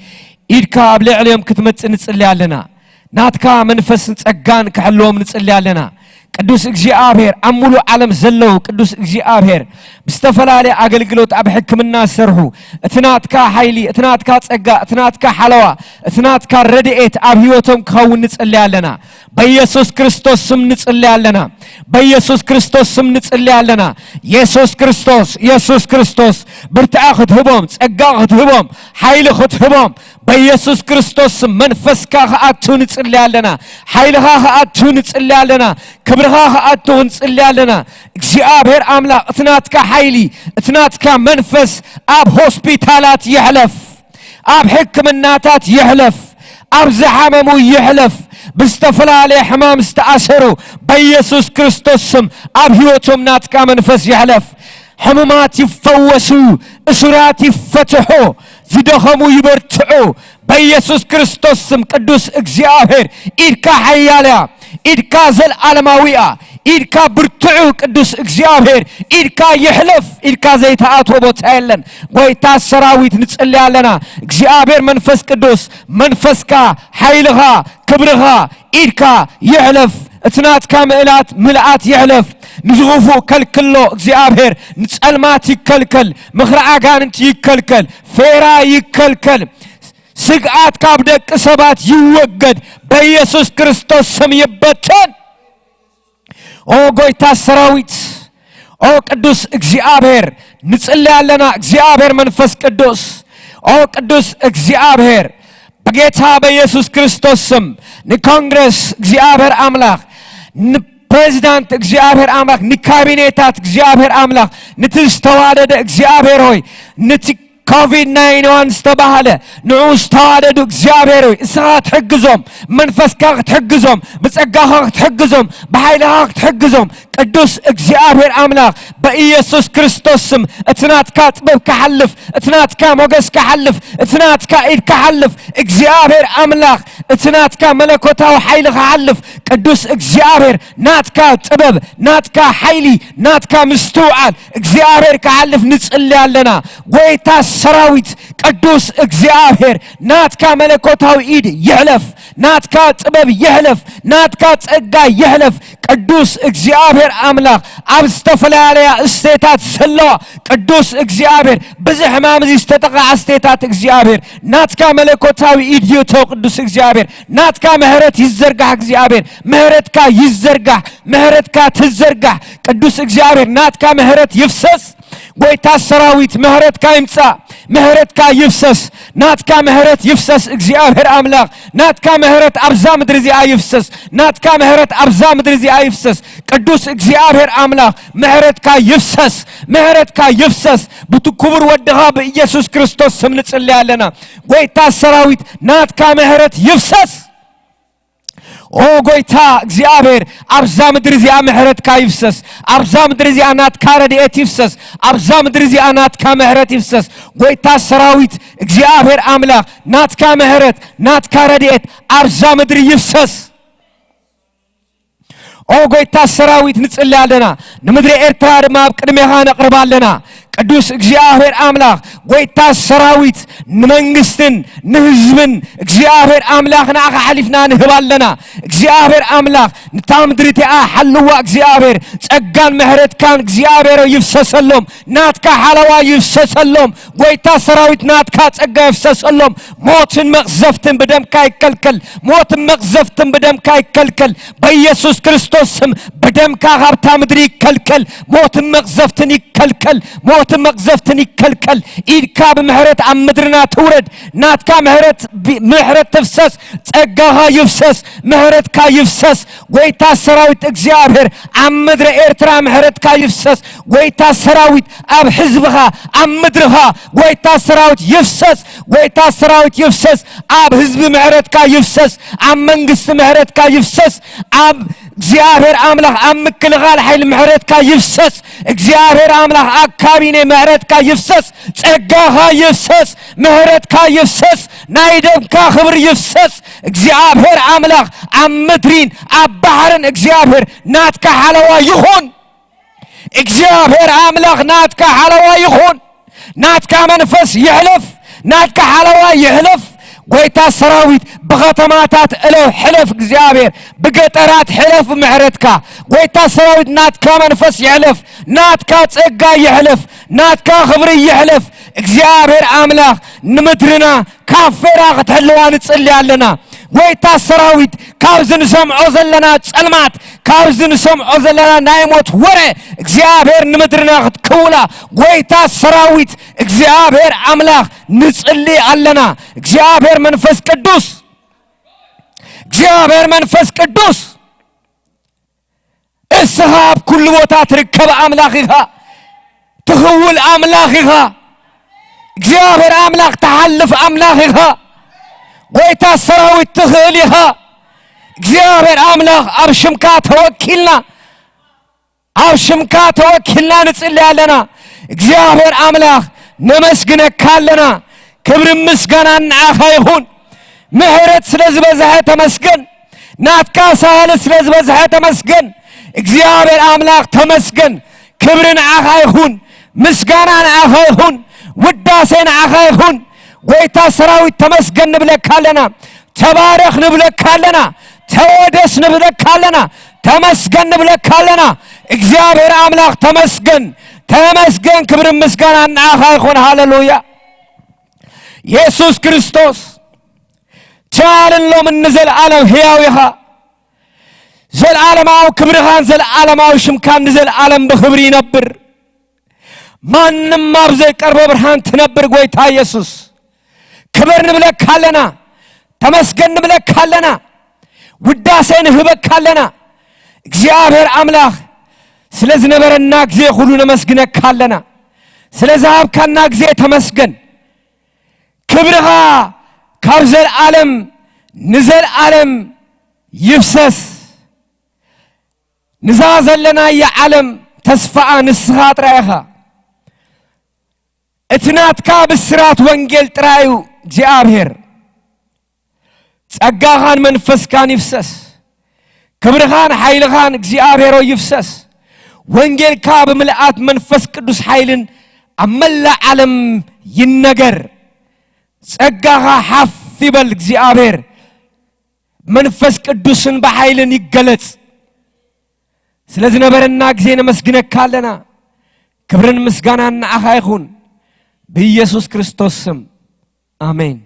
ኢድካ ኣብ ልዕሊኦም ክትመጽእ ንጽልያለና ናትካ መንፈስን ጸጋን ክሕልዎም ንጽልያለና ቅዱስ እግዚአብሔር አሙሉ ዓለም ዘለው ቅዱስ እግዚአብሔር በስተፈላሌ አገልግሎት አብ ሕክምና ሰርሑ እትናትካ ኃይሊ እትናትካ ጸጋ እትናትካ ሐለዋ እትናትካ ረድኤት አብ ህይወቶም ከውን ንጽልያለና በኢየሱስ ክርስቶስ ስም ንጽልያለና በኢየሱስ ክርስቶስ ስም ንጽልያለና ኢየሱስ ክርስቶስ ብርታዕ ክትህቦም ጸጋ ክትህቦም ኃይሊ ክትህቦም በኢየሱስ ክርስቶስ ስም መንፈስካ ከአቱ ንጽልያለና ኃይልኻ ከአቱ ንጽልያለና ክብርኻ ከአቱ ንጽልያለና እግዚአብሔር አምላክ እትናትካ ኃይሊ እትናትካ መንፈስ አብ ሆስፒታላት ይሕለፍ አብ ሕክምናታት ይሕለፍ አብ ዘሐመሙ ይሕለፍ በስተፈላሌ ሕማም ዝተአሰሩ በኢየሱስ ክርስቶስ ስም አብ ህይወቶም ናትካ መንፈስ ይሕለፍ ሕሙማት ይፈወሱ እስራት ይፈትሑ ዝደኸሙ ይበርትዑ በኢየሱስ ክርስቶስ ስም ቅዱስ እግዚአብሔር ኢድካ ኃያልያ ኢድካ ዘለዓለማዊያ ኢድካ ብርትዑ ቅዱስ እግዚአብሔር ኢድካ ይሕለፍ ኢድካ ዘይተአትዎ ቦታ የለን ጎይታ ሰራዊት ንጽልያለና እግዚአብሔር መንፈስ ቅዱስ መንፈስካ ኃይልኻ ክብርኻ ኢድካ ይሕለፍ እትናትካ ምልአት ይሕለፍ ንዝغፉ ከልክሎ እግዚአብሔር ንጸልማት ይከልከል ምኽሪ አጋንንት ይከልከል ፌራ ይከልከል ስግዓት ካብ ደቂ ሰባት ይወገድ በኢየሱስ ክርስቶስ ስም ይበተን ኦ ጎይታ ሰራዊት ኦ ቅዱስ እግዚአብሔር ንጽልያለና እግዚአብሔር መንፈስ ቅዱስ ኦ ቅዱስ እግዚአብሔር በጌታ በኢየሱስ ክርስቶስ ስም ንኮንግረስ እግዚአብሔር አምላክ ፕሬዝዳንት እግዚአብሔር አምላክ ንካቢኔታት እግዚአብሔር አምላክ ንትስተዋደደ እግዚአብሔር ሆይ ኮቪድ-19 ዝተባሃለ ንዑስ ተዋደዱ እግዚአብሔር ሆይ እስኻ ትሕግዞም መንፈስካ ትሕግዞም በጸጋኻ ትሕግዞም በኃይልኻ ትሕግዞም ቅዱስ እግዚአብሔር አምላክ በኢየሱስ ክርስቶስ ስም እትናትካ ጥበብ ከሐልፍ እትናትካ ሞገስ ከሐልፍ እትናትካ ኢድ ከሐልፍ እግዚአብሔር አምላክ እትናትካ መለኮታዊ ኃይል ከሐልፍ ቅዱስ እግዚአብሔር ናትካ ጥበብ ናትካ ኃይሊ ናትካ ምስተውዓል እግዚአብሔር ከሐልፍ ንጽልያለና ጎይታ ሰራዊት ቅዱስ እግዚአብሔር ናትካ መለኮታዊ ኢድ ይሕለፍ ናትካ ጥበብ ይሕለፍ ናትካ ጸጋ ይሕለፍ ቅዱስ እግዚአብሔር አምላክ አብ ዝተፈላልያ እስቴታት ዘለዋ ቅዱስ እግዚአብሔር ብዙሕ ሕማም ዝተጠቃ እስቴታት እግዚአብሔር ናትካ መለኮታዊ ኢድ ይእቶ ቅዱስ እግዚአብሔር ናትካ ምህረት ይዘርጋሕ እግዚአብሔር ምህረትካ ይዘርጋሕ ምህረትካ ትዘርጋሕ ቅዱስ እግዚአብሔር ናትካ ምህረት ይፍሰስ ጎይታ ሰራዊት ምህረትካ ይምጻ ምህረትካ ይፍሰስ ናትካ ምህረት ይፍሰስ እግዚአብሔር አምላክ ናትካ ምህረት አብዛ ምድር ዚኣ ይፍሰስ ናትካ ምህረት አብዛ ምድር ዚኣ ይፍሰስ ቅዱስ እግዚአብሔር አምላክ ምህረትካ ይፍሰስ በትኩብር ወደኻ በኢየሱስ ክርስቶስ ስም ንጽልያለና ጎይታ ሰራዊት ናትካ ምህረት ይፍሰስ ኦ ጎይታ እግዚአብሔር አብዛ ምድር እዚኣ ምሕረትካ ይፍሰስ አብዛ ምድር እዚኣ ናትካ ረድኤት ይፍሰስ አብዛ ምድር እዚኣ ናትካ ምሕረት ይፍሰስ ጎይታ ሰራዊት እግዚአብሔር አምላክ ናትካ ምሕረት ናትካ ረድኤት አብዛ ምድር ይፍሰስ ኦ ጎይታ ሰራዊት ንጽልይ ኣለና ንምድሪ ኤርትራ ድማ ኣብ ቅድሜኻ ነቕርብ ኣለና ቅዱስ እግዚአብሔር አምላክ ጎይታ ሰራዊት ንመንግስትን ንህዝብን እግዚአብሔር አምላክ ናኻ ሓሊፍና ንህባለና እግዚአብሔር አምላክ ንታምድሪቲኣ ሓልዋ እግዚአብሔር ጸጋን ምሕረትካን እግዚአብሔር ይፍሰሰሎም ናትካ ሓለዋ ይፍሰሰሎም ጎይታ ሰራዊት ናትካ ጸጋ ይፍሰሰሎም ሞትን መቅዘፍትን በደምካ ይከልከል ሞትን መቅዘፍትን በደምካ ይከልከል በኢየሱስ ክርስቶስ ስም በደምካ ካብታ ምድሪ ይከልከል ሞትን መቅዘፍትን ይከልከል ሞትን መቅዘፍትን ይከልከል ኢድካ በምህረት አምድርና ትውረድ ናትካ ምህረት ትፍሰስ ጸጋኻ ይፍሰስ ምህረትካ ይፍሰስ ጎይታ ሰራዊት እግዚአብሔር አምድረ ኤርትራ ምህረትካ ይፍሰስ ጎይታ ሰራዊት አብ ህዝብኻ አምድርኻ ጎይታ ሰራዊት ይፍሰስ ጎይታ ሰራዊት ይፍሰስ አብ ህዝብ ምህረትካ ይፍሰስ አብ መንግስት ምህረትካ ይፍሰስ አብ እግዚአብሔር አምላክ አምክልኻል ኃይል ምህረትካ ይፍሰስ እግዚአብሔር አምላክ አካቢኔ ምህረትካ ይፍሰስ ጸጋኻ ይፍሰስ ምህረትካ ይፍሰስ ናይደምካ ክብር ይፍሰስ እግዚአብሔር አምላክ አምድሪን አባህርን እግዚአብሔር ናትካ ሓለዋ ይኹን እግዚአብሔር አምላክ ናትካ ሓለዋ ይኹን ናትካ መንፈስ ይሕለፍ ናትካ ሓለዋ ይሕለፍ ጎይታ ሰራዊት በኸተማታት እለው ሕለፍ እግዚአብሔር በገጠራት ሕለፍ ምህረትካ ጎይታ ሰራዊት ናትካ መንፈስ ይሕለፍ ናትካ ጸጋ ይሕለፍ ናትካ ክብር ይሕለፍ እግዚአብሔር አምላክ ንምድርና ካፈራ ክትሕልዋ ንጽልይ ኣለና ጎይታ ሰራዊት ካብዝ ንሰምዖ ዘለና ጸልማት ካብዝ ንሰምዖ ዘለና ናይ ሞት ወሬ እግዚአብሔር ንምድርና ክትክውላ ጎይታ ሰራዊት እግዚአብሔር አምላክ ንጽልይ ኣለና እግዚአብሔር መንፈስ ቅዱስ እግዚአብሔር መንፈስ ቅዱስ እስኻ ኣብ ኩሉ ቦታ ትርከብ አምላክ ኢኻ ትኽውል አምላክ ኢኻ እግዚአብሔር አምላክ ተሓልፍ አምላክ ኢኻ ጎይታ ሰራዊት ትኽእል ኢኻ እግዚአብሔር አምላክ ኣብ ሽምካ ተወኪልና ንጽልይ ኣለና እግዚአብሔር አምላክ ነመስግነካ ኣለና ክብር ምስጋና ንዓኻ ይኹን ምህረት ስለዝበዝሐ ተመስገን ናትካ ሳህል ስለዝበዝሐ ተመስገን እግዚአብሔር አምላክ ተመስገን ክብር ንዓኻ ይኹን ምስጋና ንዓኻ ይኹን ውዳሴ ንዓኻ ይኹን ጎይታ ሰራዊት ተመስገን ንብለካ ኣለና ተባረኽ ንብለካ ኣለና ተወደስ ንብለካ ኣለና ተመስገን ንብለካ ኣለና እግዚአብሔር አምላክ ተመስገን ክብር ምስጋና ንዓኻ ይኹን ሃሌሉያ ኢየሱስ ክርስቶስ ቻለሎም ንዘለዓለም ሕያው ኢኻ ዘለዓለማዊ ክብርኻን ዘለዓለማዊ ሽምካን ንዘለዓለም በክብሪ ይነብር ማንም ኣብ ዘይቀርቦ ብርሃን ትነብር ጎይታ ኢየሱስ ክብር ንብለካ ኣለና ተመስገን ንብለካ ኣለና ውዳሴ ንህበካ ኣለና እግዚአብሔር አምላክ ስለዝነበረና ጊዜ ሁሉ ነመስግነካ ኣለና ስለዝሃብካና ጊዜ ተመስገን ክብርኻ ካብ ዘለዓለም ንዘለዓለም ይፍሰስ ንዛ ዘለና የዓለም ተስፋኣ ንስኻ ጥራይ ኢኻ እትናትካ ብስራት ወንጌል ጥራዩ እግዚአብሔር ጸጋኻን መንፈስካን ይፍሰስ ክብርኻን ኃይልኻን እግዚአብሔር ይፍሰስ ወንጌልካ በመልአት መንፈስ ቅዱስ ኃይልን አመላ ዓለም ይነገር ጸጋኻ ሓፍ ይበል እግዚአብሔር መንፈስ ቅዱስን በኃይልን ይገለጽ ስለዝነበረና ጊዜ ነመስግነካ ኣለና ክብርን ምስጋናን ንዓኻ ይኹን በኢየሱስ ክርስቶስ ስም አሜን